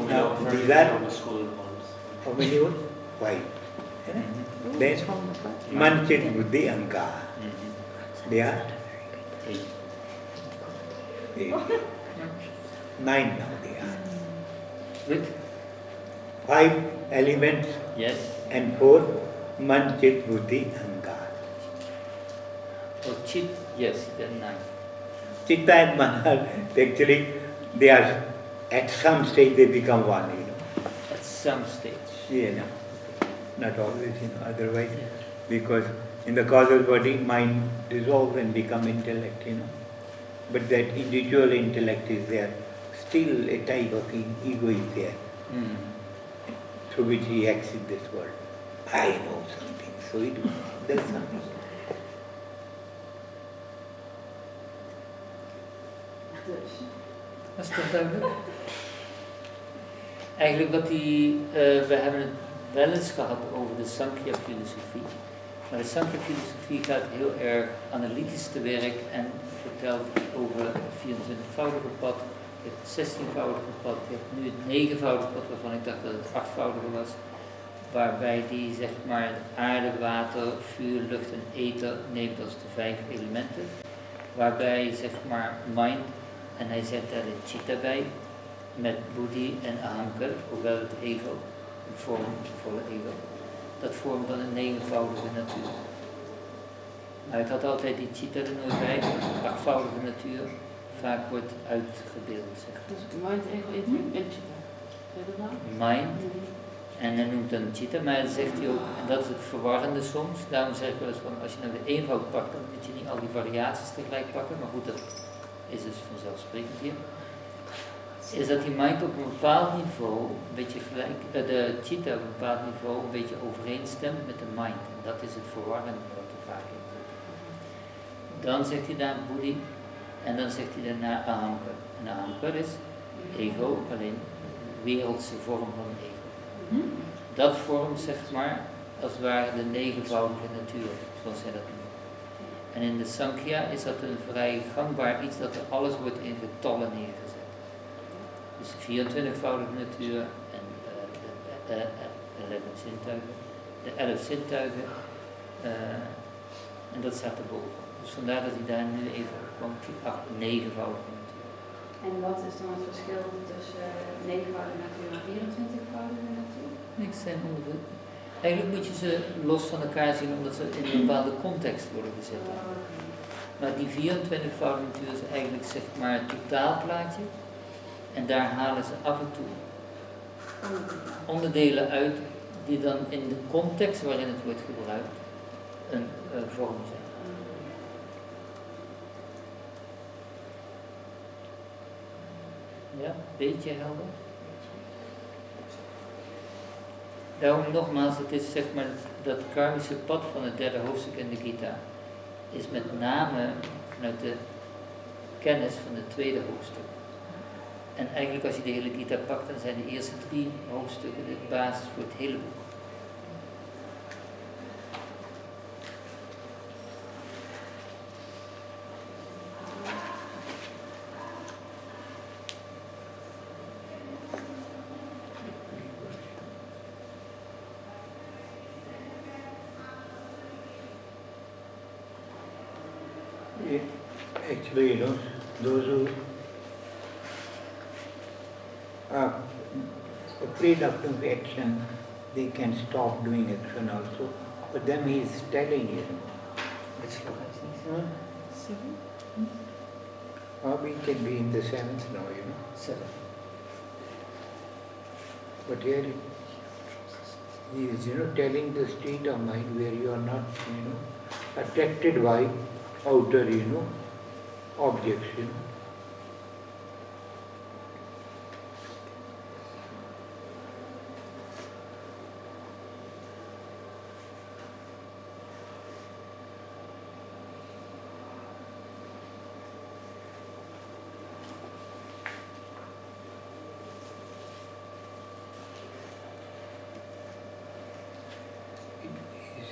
Now, these are how many wood? 5. Then Manchit Buddhi Ankar. They are 8. 9 now they are. With? 5 elements Yes. and 4 Manchit Buddhi Ankar. Oh, chit, yes, then 9. Chitta and Mana, actually, they are at some stage they become one, At some stage. Not always, otherwise, because in the causal body, mind dissolves and become intellect, But that individual intellect is there. Still a type of ego is there, through which he acts in this world. I know something, so he does something. Dat is toch duidelijk? Eigenlijk wat we hebben het wel eens gehad over de Sankhya-filosofie. Maar de Sankhya-filosofie gaat heel erg analytisch te werk en vertelt over het 24-voudige pad, het 16-voudige pad, je hebt nu het 9-voudige pad waarvan ik dacht dat het 8-voudige was. Waarbij die zeg maar aarde, water, vuur, lucht en ether neemt als de 5 elementen. Waarbij zeg maar mind, en hij zet daar de chitta bij, met buddhi en ahamkar, hoewel het ego, een vorm, volle ego, dat vormt dan een 9-voudige natuur. Maar ik had altijd die chitta er nooit bij, de 8-voudige natuur, vaak wordt uitgebeeld. Zeg maar. Dus mind, ego, intellect en chitta. Zeg je dat nou? Mind, en hij noemt dan chitta, maar dan zegt hij ook, en dat is het verwarrende soms, daarom zeg ik wel eens van, als je nou de eenvoud pakt, dan moet je niet al die variaties tegelijk pakken, maar goed, dat is dus vanzelfsprekend hier. Is dat die mind op een bepaald niveau, een beetje gelijk, de chitta op een bepaald niveau een beetje overeenstemt met de mind. En dat is het verwarrende wat er vaak in zit. Dan zegt hij daar buddhi, en dan zegt hij daarna ahamkar. En ahamkar is ego, alleen wereldse vorm van ego. Dat vormt zeg maar als het ware de 9-voudige natuur, zoals hij dat noemt. En in de Sankhya is dat een vrij gangbaar iets dat er alles wordt in getallen neergezet. Dus 24-voudige natuur en de 11 zintuigen. En dat staat erboven. Dus vandaar dat hij daar nu even op kwam, 9-voudige natuur. En wat is dan het verschil tussen 9-voudige natuur en 24-voudige natuur? Niks zijn onderdeel. Eigenlijk moet je ze los van elkaar zien omdat ze in een bepaalde context worden gezet. Maar die 24-voudige natuur is eigenlijk zeg maar het totaalplaatje. En daar halen ze af en toe onderdelen uit die dan in de context waarin het wordt gebruikt een vorm zijn. Ja, beetje helder. Daarom nogmaals, het is zeg maar dat karmische pad van het 3e hoofdstuk in de Gita is met name vanuit de kennis van het 2e hoofdstuk. En eigenlijk als je de hele Gita pakt, dan zijn de eerste 3 hoofdstukken de basis voor het hele boek. Actually, those who are afraid of doing action, they can stop doing action also. For them he is telling you. Or we can be in the 7th now, 7. But here he is, telling the state of mind where you are not, attracted by outer, objection.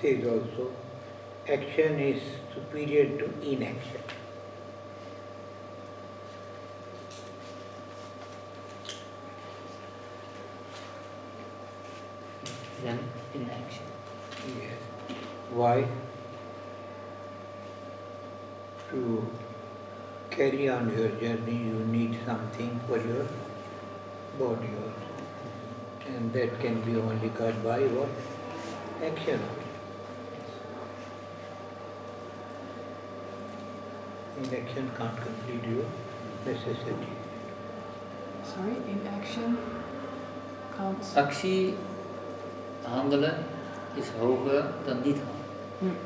He says also, action is superior to inaction. Then inaction. Yes. Why? To carry on your journey, you need something for your body also. And that can be only got by what? Action. Inaction can't complete your necessity. Sorry, in action can't. Actie, handelen, is hoger dan niet handelen.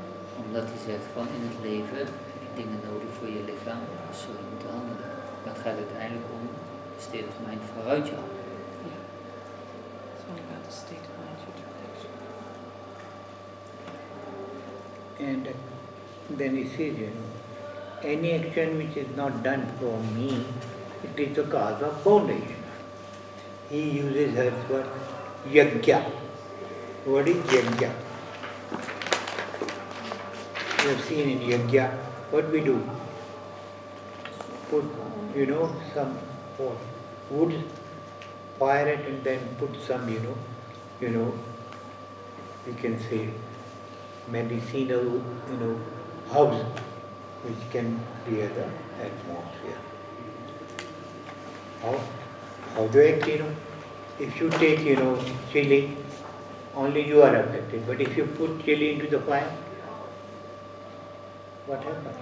Omdat hij zegt van in het leven heb je dingen nodig voor je lichaam, dus zul je moeten handelen. Maar het gaat uiteindelijk om de state of mind vooruit je handelen. It's all about the state of mind, your action. And then he says, any action which is not done for me, it is the cause of bondage. He uses her word yajna. What is yajna? You have seen in yajna, what we do? Put, some wood, fire it and then put some, we can say medicinal, herbs which can clear the atmosphere. How do you act, If you take, chili, only you are affected. But if you put chili into the fire, what happens?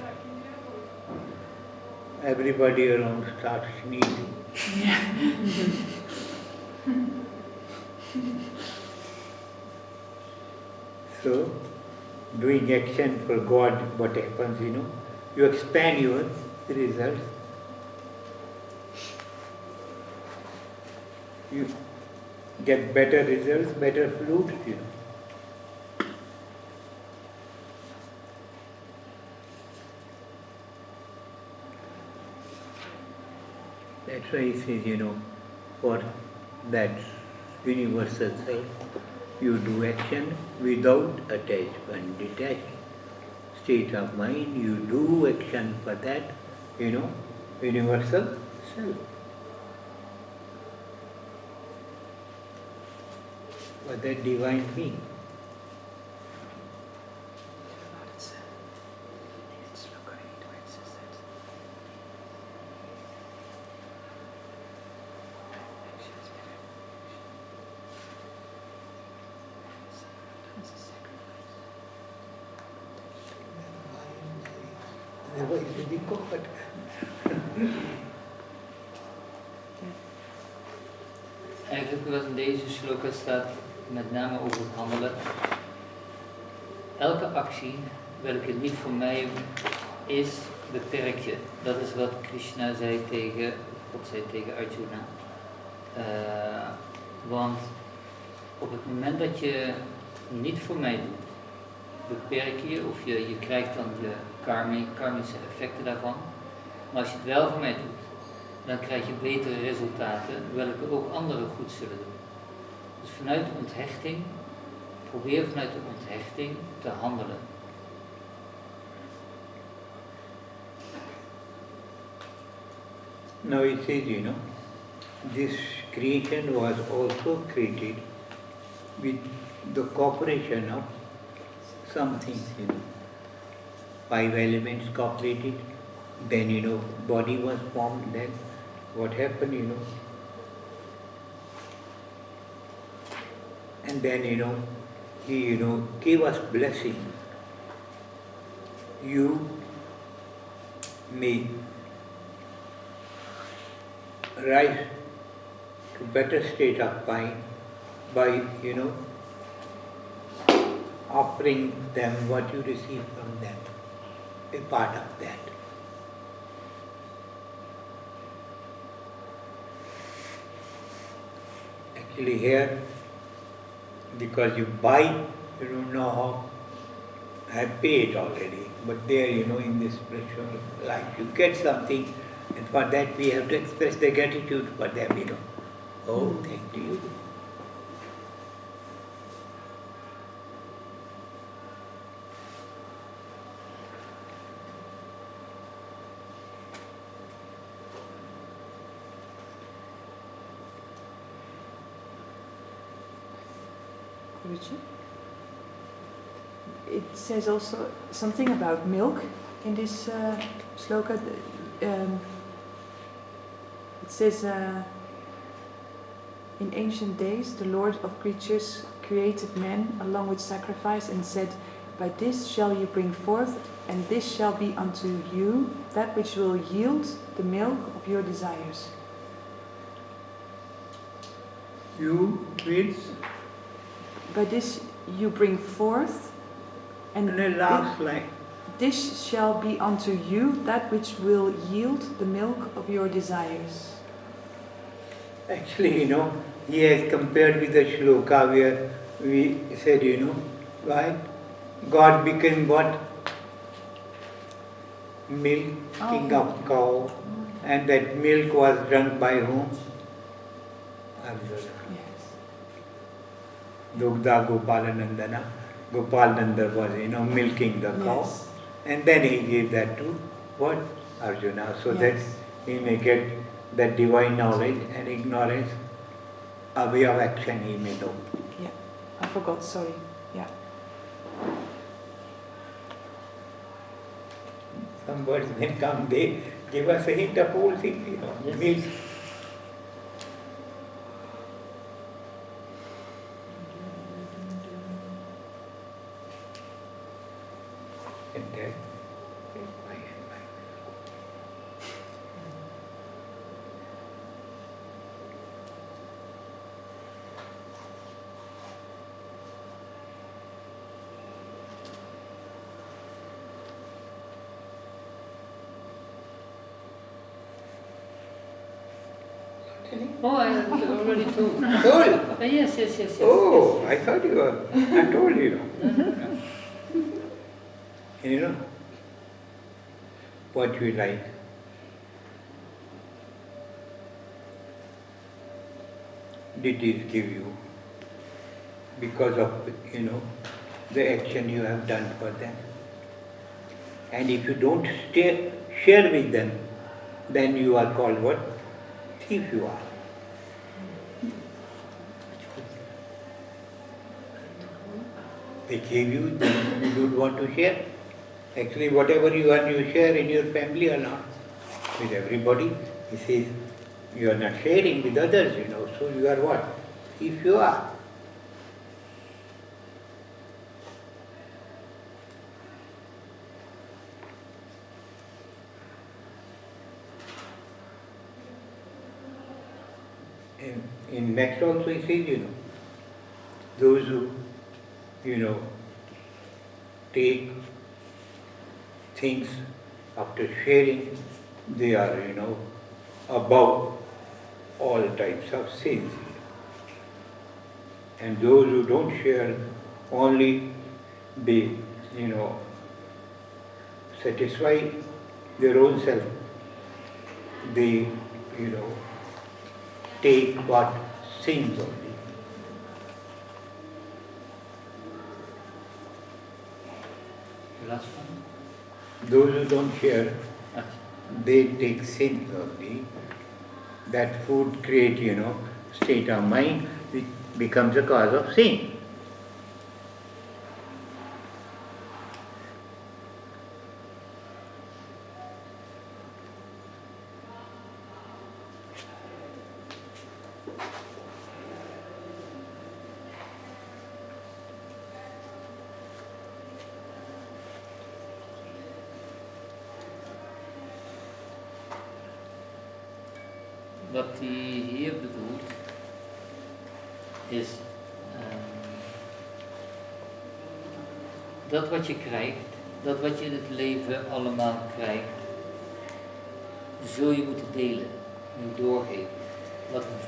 Everybody around starts sneezing. So, doing action for God, what happens, you expand your results. You get better results, better fruits, That's why he says, for that universal self, you do action without attachment, detached state of mind, you do action for that, universal self. For that divine being. Otherwise it will be caught. Eigenlijk wat in deze sloka staat met name over het handelen. Elke actie, welke niet voor mij is, beperkt je. Dat is wat Krishna zei tegen, God zei tegen Arjuna. Want op het moment dat je niet voor mij doet, beperk je of je krijgt dan de karmische effecten daarvan. Maar als je het wel voor mij doet, dan krijg je betere resultaten, welke ook anderen goed zullen doen. Dus vanuit de onthechting, probeer vanuit de onthechting te handelen. Now it says, this creation was also created with the cooperation of some things, 5 elements cooperated, then, body was formed, then what happened, and then, he, gave us blessing. You may rise to better state of mind by, offering them what you receive from them, a part of that. Actually here, because you buy, you don't know how, I have paid already, but there, in this spiritual life, you get something, and for that we have to express the gratitude for them, Oh, thank you. Guruji? It says also something about milk in this sloka. It says, in ancient days, the Lord of creatures created man along with sacrifice and said, by this shall you bring forth, and this shall be unto you that which will yield the milk of your desires. You means? By this you bring forth, and And the last line. this shall be unto you that which will yield the milk of your desires. Actually, he has compared with the shloka where we said, why God became what? Milking of cow, and that milk was drunk by whom? Arjuna. Yes. Dugdha Gopalanandana. Gopalananda was, milking the cow. Yes. And then he gave that to what? Arjuna, so that he may get that divine knowledge and ignorance, a way of action he may know. Yeah, I forgot, sorry. Yeah. Some words when come, they give us a hint of whole thing, Yes. Means and then, Oh, I already told. Told? Yes. Oh, I thought you were. I told you. And what we like. Deities give you because of, the action you have done for them. And if you don't share with them, then you are called what? Thief you are. They gave you, then you don't want to share. Actually, whatever you earn, you share in your family or not. With everybody, he says, you are not sharing with others, so you are what? Thief you are. And in next also he says, those who, take things after sharing, they are, above all types of sins. And those who don't share, only they, satisfy their own self. They, take what sins only. Last one. Those who don't share, they take sins only. That food create, state of mind which becomes a cause of sin. Wat hij hier bedoelt, is dat wat je krijgt, dat wat je in het leven allemaal krijgt, zul je moeten delen, moet doorgeven.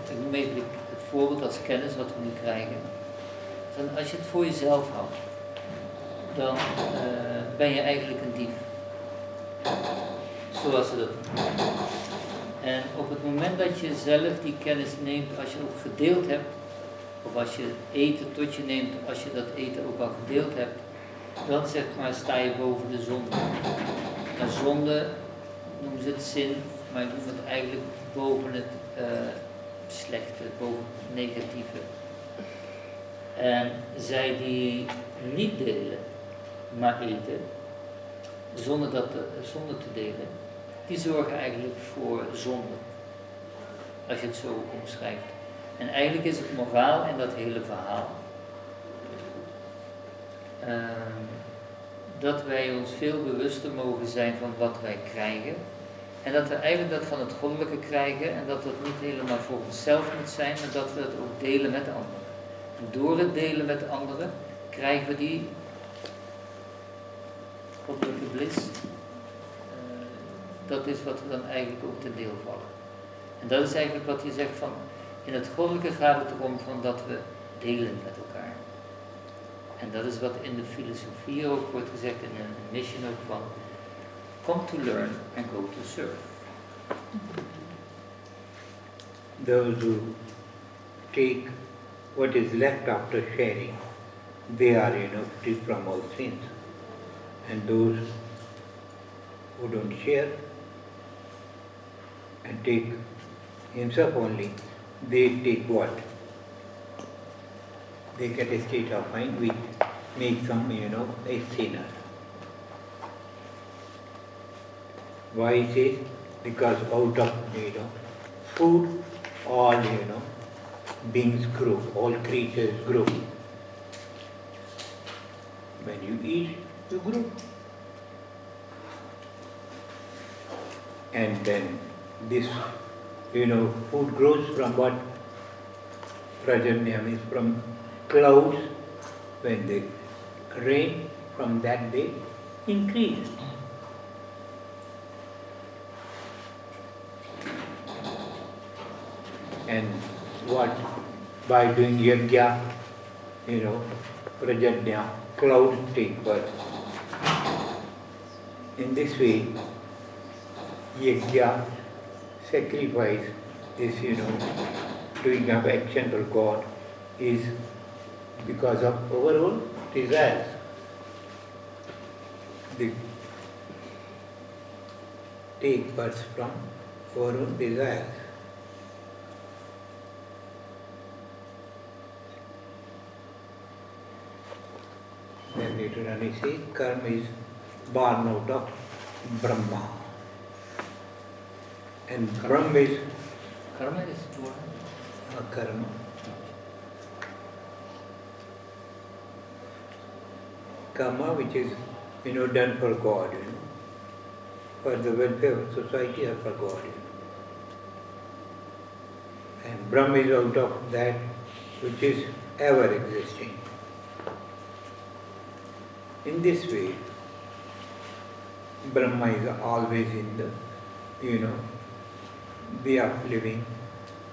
Ik noem even het voorbeeld als kennis wat we nu krijgen. Dan als je het voor jezelf houdt, dan ben je eigenlijk een dief. Zoals ze dat noemen. En op het moment dat je zelf die kennis neemt, als je ook gedeeld hebt, of als je eten tot je neemt, als je dat eten ook al gedeeld hebt, dan zeg maar sta je boven de zonde. En zonde noemen ze het zin, maar je noemt het eigenlijk boven het slechte, boven het negatieve. En zij die niet delen, maar eten, zonder te delen, die zorgen eigenlijk voor zonde. Als je het zo omschrijft. En eigenlijk is het moraal in dat hele verhaal dat wij ons veel bewuster mogen zijn van wat wij krijgen. En dat we eigenlijk dat van het goddelijke krijgen en dat dat niet helemaal voor onszelf moet zijn, maar dat we het ook delen met anderen. En door het delen met anderen krijgen we die goddelijke bliss. Dat is wat we dan eigenlijk ook ten deel vallen. En dat is eigenlijk wat je zegt van, in het goddelijke gaat het erom van dat we delen met elkaar. En dat is wat in de filosofie ook wordt gezegd, in een mission ook van, come to learn and go to serve. Those who take what is left after sharing, they are, free from all sins. And those who don't share and take himself only, they take what? They get a state of mind which makes them, a sinner. Why he says? Because out of, food, all, beings grow, all creatures grow. When you eat, you grow. And then this, food grows from what? Prajanya means from clouds. When they rain, from that they increase. And what? By doing yajna, prajanya, clouds take birth. In this way, yajna, sacrifice, this, doing of action for God, is because of our own desires. They take birth from our own desires. Then later on he says, karma is born out of Brahma. And Brahma is Karma is born. Karma. Karma which is, done for God, for the welfare of society or for God. And Brahma is out of that which is ever existing. In this way, Brahma is always in the, way of living,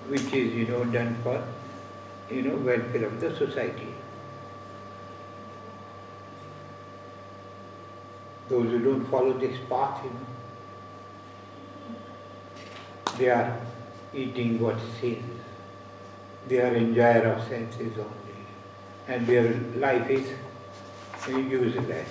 which is, done for, welfare of the society. Those who don't follow this path, they are eating what sin. They are enjoyer of senses only. And their life is useless.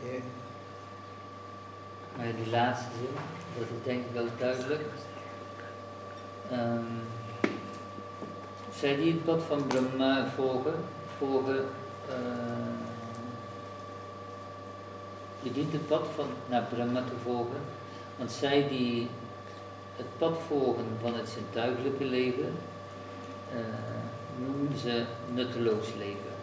Yeah. Maar die laatste zin, dat is denk ik wel duidelijk. Zij die het pad van Brahma volgen, je dient het pad naar Brahma te volgen, want zij die het pad volgen van het zintuigelijke leven, noemen ze nutteloos leven.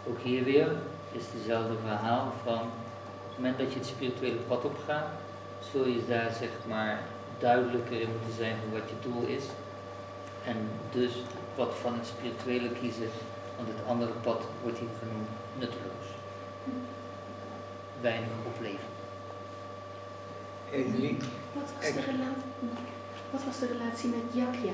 Ook hier weer is hetzelfde verhaal van op het moment dat je het spirituele pad opgaat, zul je daar zeg maar duidelijker in moeten zijn van wat je doel is. En dus het pad van het spirituele kiezen, want het andere pad wordt hier genoemd nutteloos. Weinig opleveren. Wat was de relatie met Yakya?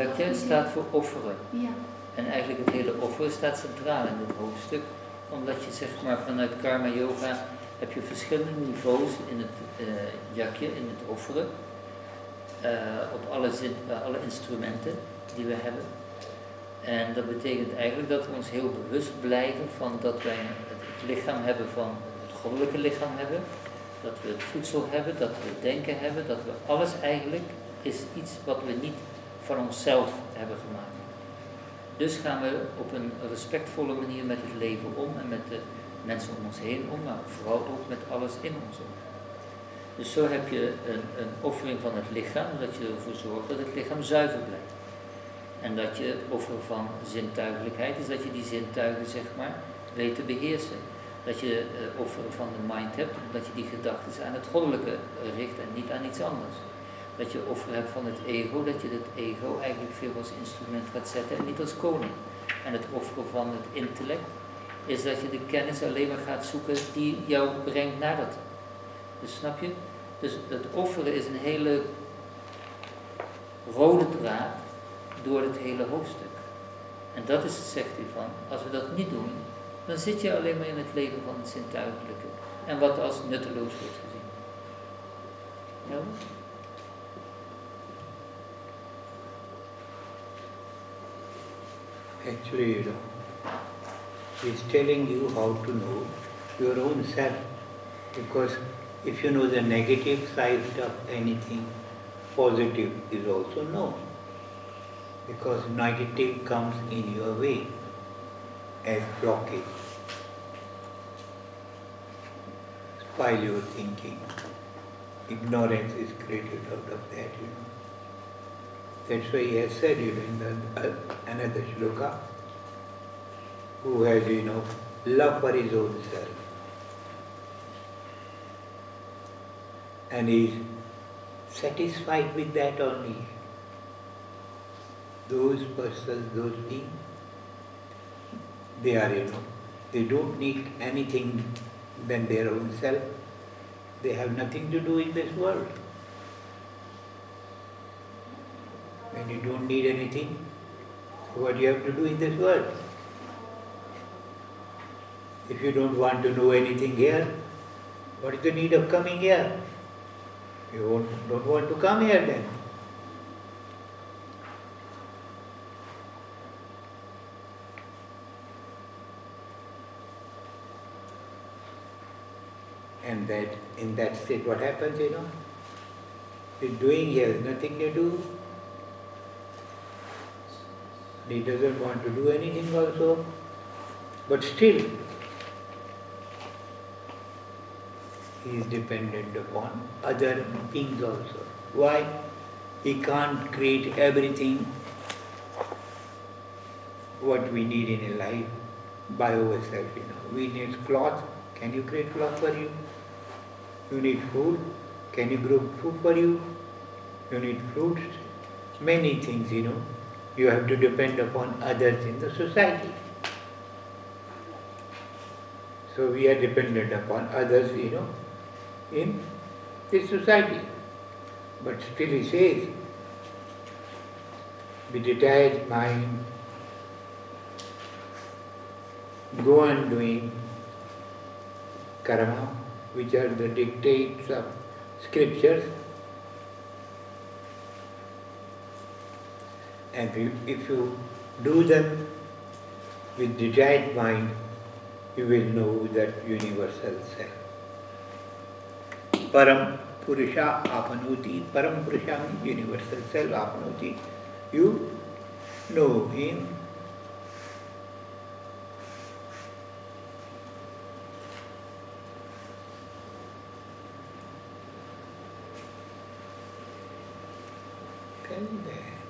Yakya staat voor offeren. Ja. En eigenlijk het hele offeren staat centraal in dit hoofdstuk. Omdat je zeg maar vanuit karma yoga heb je verschillende niveaus in het yakya, in het offeren. Op alle instrumenten die we hebben. En dat betekent eigenlijk dat we ons heel bewust blijven van dat wij het lichaam hebben van het goddelijke lichaam hebben. Dat we het voedsel hebben, dat we het denken hebben, dat we alles eigenlijk is iets wat we niet van onszelf hebben gemaakt. Dus gaan we op een respectvolle manier met het leven om en met de mensen om ons heen om, maar vooral ook met alles in ons om. Dus zo heb je een offering van het lichaam, dat je ervoor zorgt dat het lichaam zuiver blijft. En dat je offeren van zintuigelijkheid is dat je die zintuigen zeg maar weet te beheersen. Dat je offeren van de mind hebt, omdat je die gedachten aan het goddelijke richt en niet aan iets anders. Dat je offer hebt van het ego, dat je het ego eigenlijk veel als instrument gaat zetten en niet als koning. En het offeren van het intellect is dat je de kennis alleen maar gaat zoeken die jou brengt naar dat. Dus snap je? Dus het offeren is een hele rode draad door het hele hoofdstuk. En dat is, zegt hij van, als we dat niet doen, dan zit je alleen maar in het leven van het zintuigelijke. En wat als nutteloos wordt gezien. Ja? Actually, he's telling you how to know your own self. Because if you know the negative side of anything, positive is also known. Because negative comes in your way as blockage. Spoil your thinking. Ignorance is created out of that, That's why he has said, in the, another shloka, who has, love for his own self. And he is satisfied with that only. Those persons, those beings, they are, they don't need anything than their own self. They have nothing to do in this world. When you don't need anything, what do you have to do in this world? If you don't want to know anything here, what is the need of coming here? You don't want to come here then. And that in that state what happens, He's doing here has nothing to do. He doesn't want to do anything also. But still, he is dependent upon other beings also. Why? He can't create everything what we need in a life by ourselves, We need cloth. Can you create cloth for you? You need food. Can you grow food for you? You need fruits. Many things, You have to depend upon others in the society. So we are dependent upon others, in this society. But still he says, the detached mind, go on doing karma, which are the dictates of scriptures. And if you do them with detached mind, you will know that universal self. Param Purusha Apanoti. Param Purusha means universal self, Apanoti. You know him. Okay, there.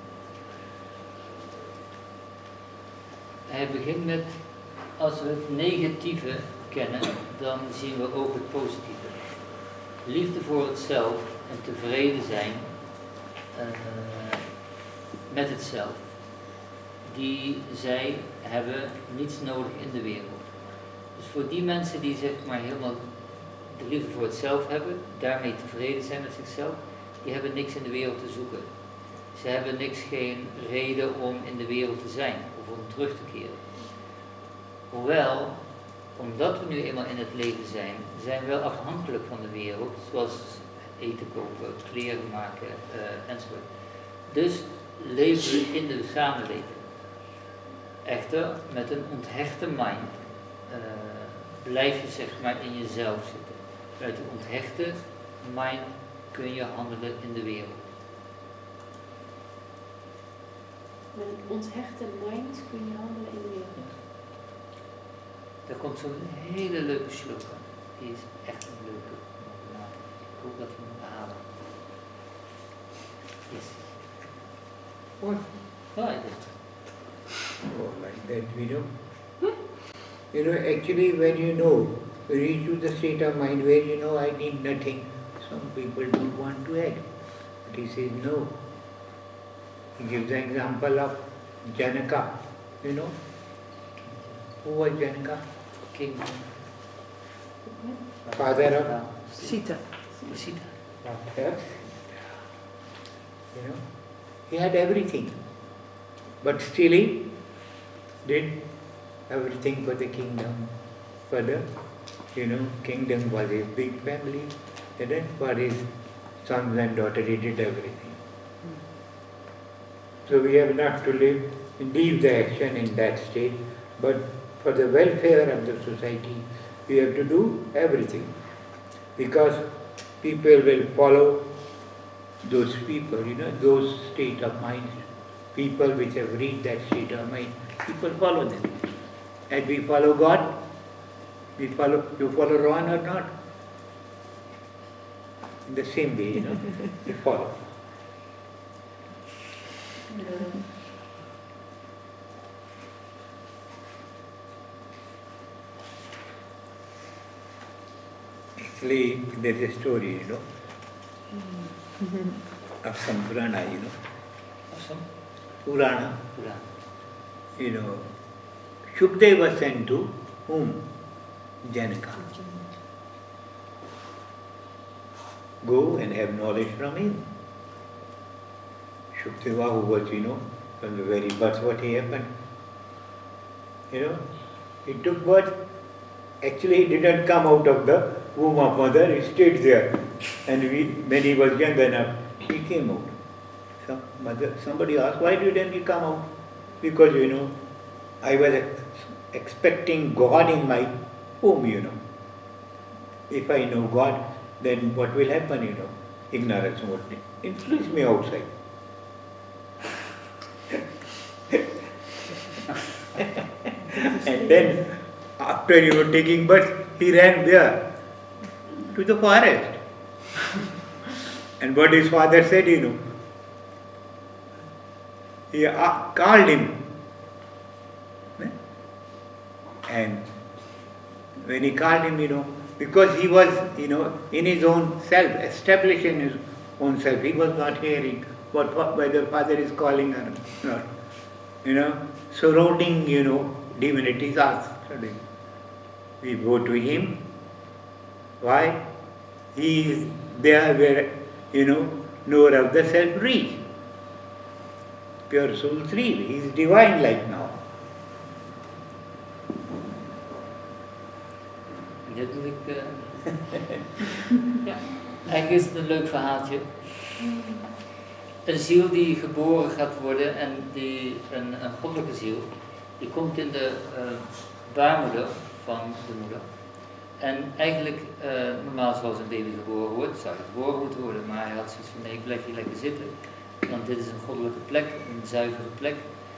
hij begint met, als we het negatieve kennen, dan zien we ook het positieve. Liefde voor het zelf en tevreden zijn met het zelf. Zij hebben niets nodig in de wereld. Dus voor die mensen die zeg maar helemaal de liefde voor het zelf hebben, daarmee tevreden zijn met zichzelf, die hebben niks in de wereld te zoeken. Ze hebben geen reden om in de wereld te zijn of om terug te keren. Hoewel, omdat we nu eenmaal in het leven zijn, zijn we wel afhankelijk van de wereld, zoals eten kopen, kleren maken enzovoort. Dus leven we in de samenleving. Echter, met een onthechte mind blijf je zeg maar in jezelf zitten. Vanuit een onthechte mind kun je handelen in de wereld. Met een onthechte mind kun je handelen in de wereld. Daar komt zo'n hele leuke slok aan. Die is echt een leuke. Ik hoop dat we hem halen. Yes. What? Right. Oh, like that, actually when you reach to the state of mind where I need nothing, some people don't want to act. But he says no. He gives the example of Janaka, Who was Janaka? King. Father of Sita. Sita. He had everything. But still he did everything for the kingdom. For the, kingdom was his big family. And then for his sons and daughters he did everything. So we have not to leave the action in that state, but for the welfare of the society, we have to do everything. Because people will follow those people, those state of mind. People which have reached that state of mind, people follow them. And we follow God, you follow Ron or not? In the same way, you follow. Actually, there is a story, of some Purana, Of some? Purana. Purana. Shukdev was sent to whom? Janaka. Go and have knowledge from him. Shukdeva, who was, from the very birth what he happened. He took birth. Actually, he didn't come out of the womb of mother, he stayed there. And when he was young enough, he came out. Somebody asked, why didn't he come out? Because, I was expecting God in my womb, If I know God, then what will happen, Ignorance won't influence me outside. And then, after taking birth, he ran there to the forest. And what his father said, he called him. And when he called him, because he was, in his own self, established in his own self, he was not hearing whether father is calling or not. Surrounding, divinities asked him. We go to him. Why? He is there where, knower of the self reach. Pure soul real. He is divine like now. Dit doe ik. Ja. Eigenlijk is het een leuk verhaaltje. Een ziel die geboren gaat worden en een goddelijke ziel, die komt in de baarmoeder van de moeder. En eigenlijk, normaal zoals een baby geboren wordt, zou hij geboren moeten worden, maar hij had zoiets van nee, ik blijf hier lekker zitten. Want dit is een goddelijke plek, een zuivere plek.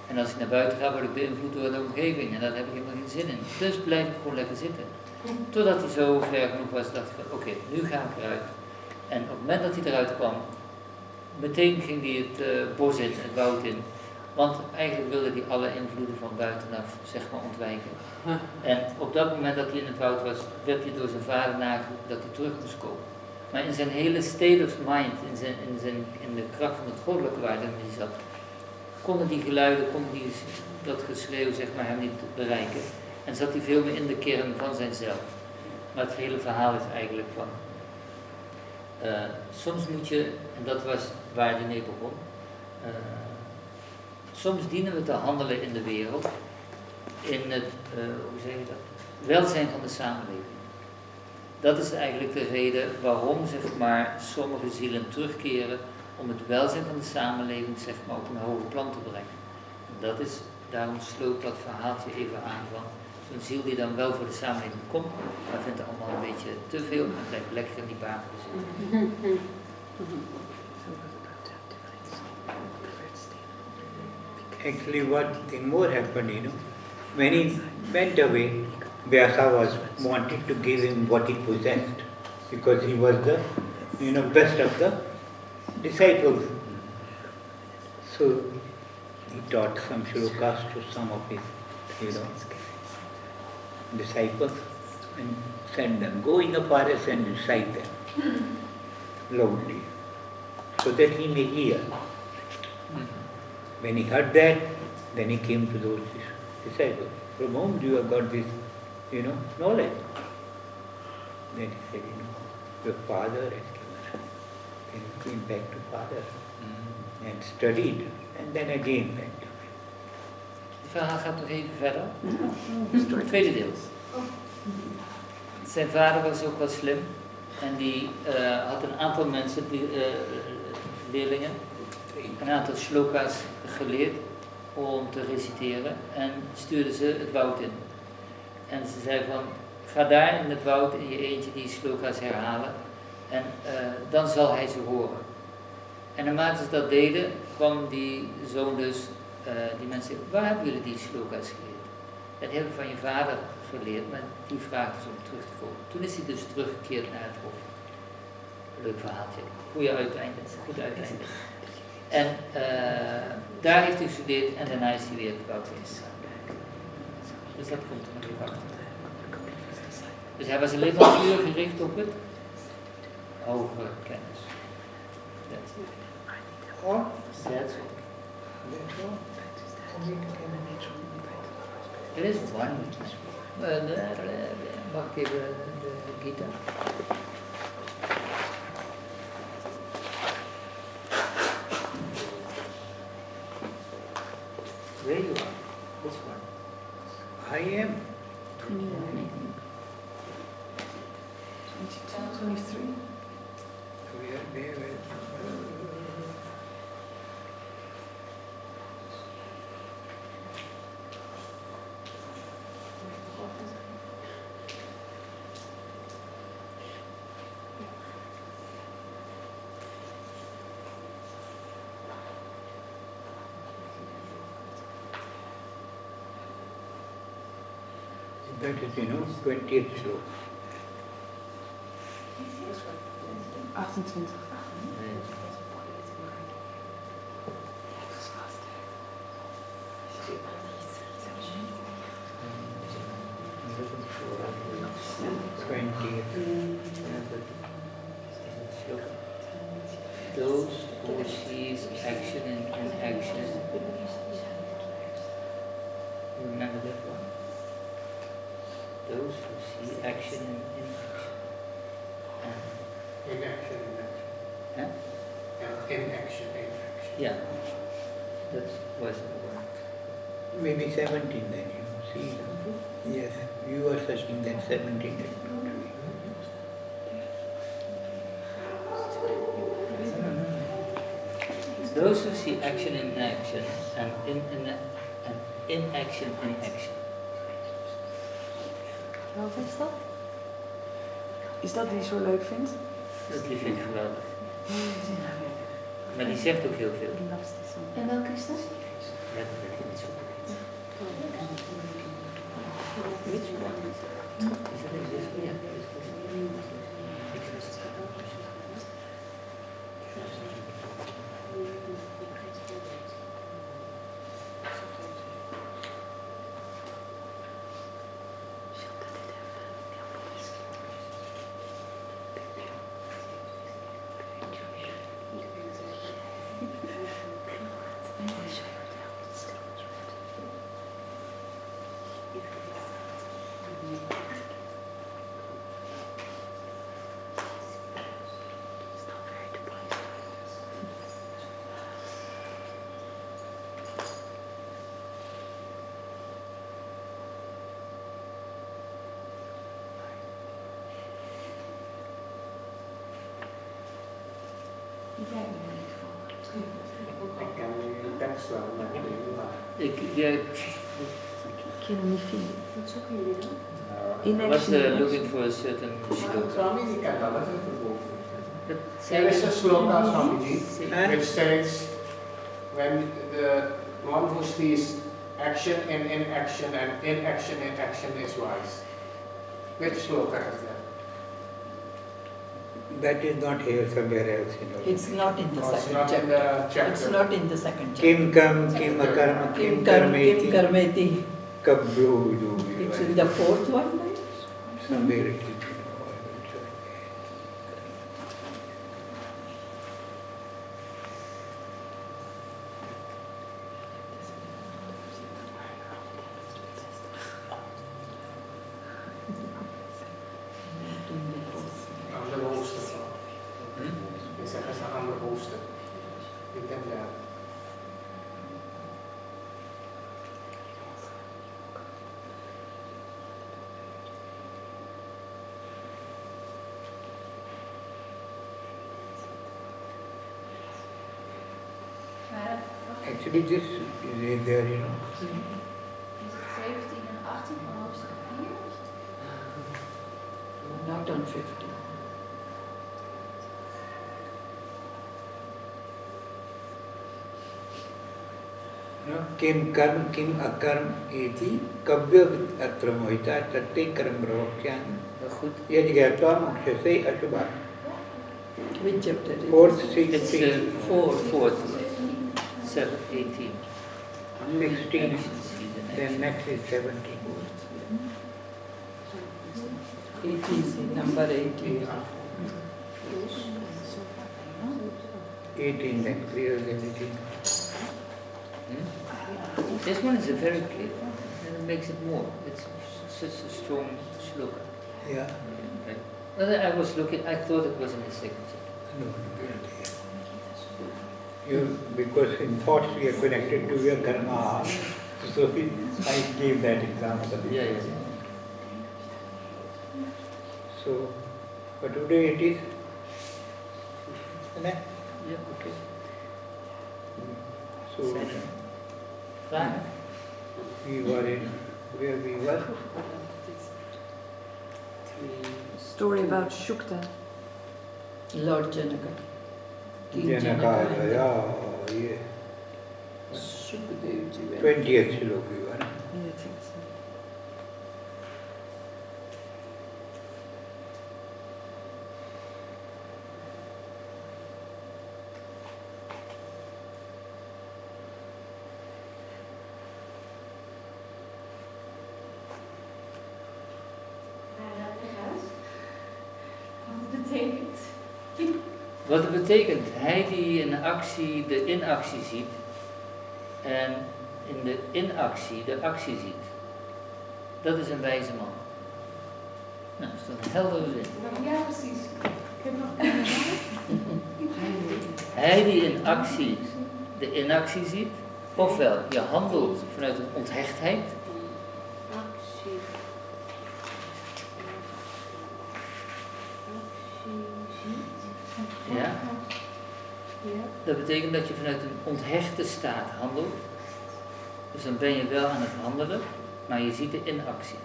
En als ik naar buiten ga, word ik beïnvloed door de omgeving en daar heb ik helemaal geen zin in. Dus blijf ik gewoon lekker zitten. Totdat hij zo ver genoeg was, dacht ik van oké, nu ga ik eruit. En op het moment dat hij eruit kwam, meteen ging hij het bos in, het woud in, Want eigenlijk wilde hij alle invloeden van buitenaf, zeg maar, ontwijken. En op dat moment dat hij in het woud was, werd hij door zijn vader nageroepen dat hij terug moest komen. Maar in zijn hele state of mind, in de kracht van het goddelijke waarin hij zat, konden die geluiden, dat geschreeuw, zeg maar, hem niet bereiken. En zat hij veel meer in de kern van zijnzelf. Maar het hele verhaal is eigenlijk van, soms moet je, en dat was waar hij mee begon, soms dienen we te handelen in de wereld, in het, hoe zeg je dat, welzijn van de samenleving. Dat is eigenlijk de reden waarom, zeg maar, sommige zielen terugkeren om het welzijn van de samenleving, zeg maar, op een hoger plan te brengen. En dat is, daarom sloot dat verhaaltje even aan van zo'n ziel die dan wel voor de samenleving komt, maar vindt het allemaal een beetje te veel en blijft lekker in die baan zitten. Actually, one thing more happened, when he went away, Vyasa wanted to give him what he possessed, because he was the, best of the disciples. So he taught some shlokas to some of his, disciples, and sent them, go in the forest and recite them loudly, so that he may hear. When he heard that, then he came to those disciples. From whom do you have got this, knowledge? Then he said, your father has given. Then he came back to father and studied, and then again went away. Het verhaal gaat nog even verder. Het tweede deel. Zijn vader was ook wel slim en die had een aantal mensen, leerlingen, een aantal shlokas geleerd om te reciteren en stuurde ze het woud in. En ze zei van, ga daar in het woud in je eentje die shlokas herhalen en dan zal hij ze horen. En naarmate ze dat deden, kwam die zoon dus, die mensen zeggen, waar hebben jullie die shlokas geleerd? Dat heb ik van je vader geleerd, maar die vraagde ze om terug te komen. Toen is hij dus teruggekeerd naar het hof. Leuk verhaaltje, goed uiteinde. En daar heeft hij gestudeerd en daarna is hij weer het woud ingegaan. Dus dat komt er nog even achter. Dus hij was alleen maar puur gericht op het hogere kennis. That's it. That's all. Er is one. Mag ik even de Gita? Where you are? Which one? I am. 21, I think. 22, 23. We are there. That is, 20th slope. 28. Those who sees action in action. Remember that one? Those who see action in action. Inaction. Huh? And inaction. Yeah, that was the one. Maybe 17 then, see. Yes, you are searching that 17. Those who see action in action and inaction in action. Welke is dat? Is dat die je zo leuk vindt? Dat vind ik geweldig. Maar die zegt ook heel veel. En welke is dat? Ja, dat weet ik niet zo goed. Is dat deze? Ja, Ik ken die tekst wel, maar ik weet niet waar. Ik Ik kan hem niet vinden. Wat zoeken jullie dan? I was looking for a certain shloka. Swamiji kent alles erboven. But Er is een sloka, Swamiji, Huh? which says, when the one who sees action in inaction and inaction in action is wise. Which sloka is that? That is not here, somewhere else, you know. It's not in the Oh, it's second not in chapter. the chapter. It's not in the second chapter. Kim kam, kim akarma, kim karmeti, Karmeti. kabhu It's in the fourth one, right? Somewhere it is, you know, I will try. Ander hoofdstuk. Hm? Je zegt het is een ander hoofdstuk. Ik denk dat. Actually, this is there, you know. Is het 17 en 18 van hoofdstuk 4? Not on 50. You know, kim karm, kim akarm eti, kabhya atra mohita, tatte karam bhavaksyan, Wel goed. yajgata mokshase ashubha. Which chapter is it? Fourth, It's 16, fourth, 7, 18. 16, then next is 17. 18, number 18. 18 then clears everything. Hmm? This one is a very clear one, and it makes it more. It's such a strong shloka. Yeah. Right. Well, I was looking, I thought it was in the second chapter. No, you, because in thoughts we are connected to your karma, so I gave that example. Yeah, yeah. So, for today it is, isn't it? Yeah, okay. So, Vragen? we were in, where we were, Story about Shukta. Lord Janaka. King Janaka, and- yeah. Shukadevji went. 20th shloka we were. Yeah, I think so. Wat betekent? Wat het betekent, hij die in actie de inactie ziet en in de inactie de actie ziet, dat is een wijze man. Nou, dat is toch een heldere zin. Ja, precies. Ik heb nog Hij die in actie de inactie ziet, ofwel je handelt vanuit een onthechtheid, actie. ja, Ja. dat betekent dat je vanuit een onthechte staat handelt. Dus dan ben je wel aan het handelen, maar je ziet de inactie.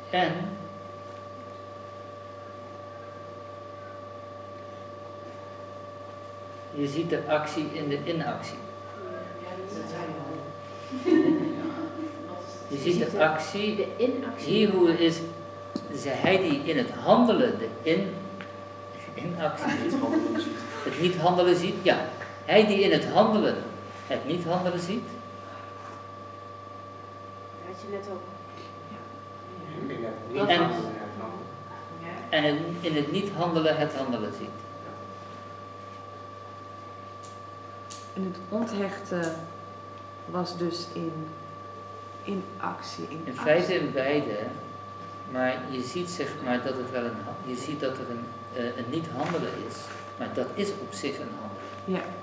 En je ziet de actie in de inactie. Je ziet de actie, De inactie. hier hoe is hij die in het handelen de inactie ziet, het niet handelen ziet, ja, hij die in het handelen het niet handelen ziet, Dat had je net ook. Ik denk dat het niet En- handelen het handelen. en in het niet handelen het handelen ziet. En het onthechte was dus in actie. In feite in beide, maar je ziet zeg maar dat het wel je ziet dat er een niet handelen is, maar dat is op zich een handelen. Ja,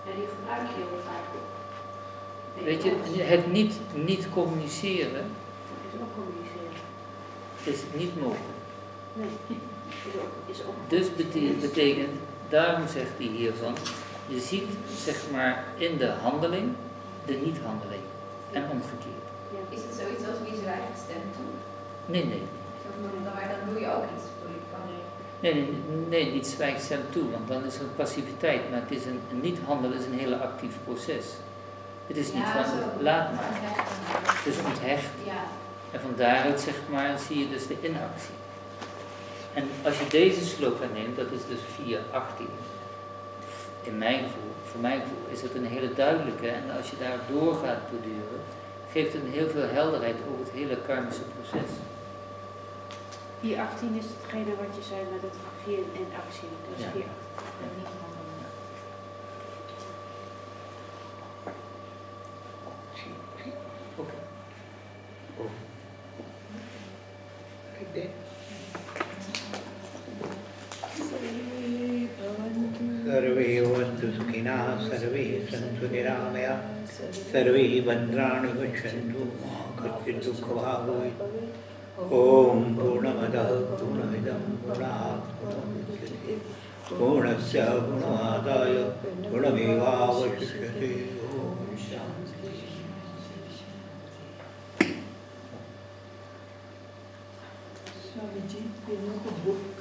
Ja, die gebruik je heel vaak. Weet je, het niet communiceren Dat is ook communiceren. is niet mogelijk. Nee. is ook. Dus betekent, daarom zegt hij hiervan, je ziet zeg maar in de handeling de niet-handeling en omgekeerd. Is het zoiets als wie zijn eigen stem toe? Nee. Dan doe je ook iets, bedoel ik van. Nee, niet zwijgstem toe, want dan is er een passiviteit, maar het is een niet-handelen is een hele actief proces. Het is niet van, laat maar. Het is onthecht. Ja. En van daaruit zeg maar zie je dus de inactie. En als je deze sloka neemt, dat is dus 4:18. In mijn gevoel, voor mijn gevoel, is het een hele duidelijke. En als je daar door gaat borduren, geeft het heel veel helderheid over het hele karmische proces. 4:18 is hetgene wat je zei met het geen in actie. Dus Ja. 4:18. Oké. Like that. सर्वे भवन्तु सुखिनः सर्वे सन्तु निरामया सर्वे भद्राणि पश्यन्तु मा कश्चित् दुःखभाग् भवेत् ॐ पूर्णमदः पूर्णमिदं पूर्णात् पूर्णमुदच्यते पूर्णस्य पूर्णमादाय पूर्णमेवावशिष्यते ॐ शान्ति Swamiji, je nog een boek.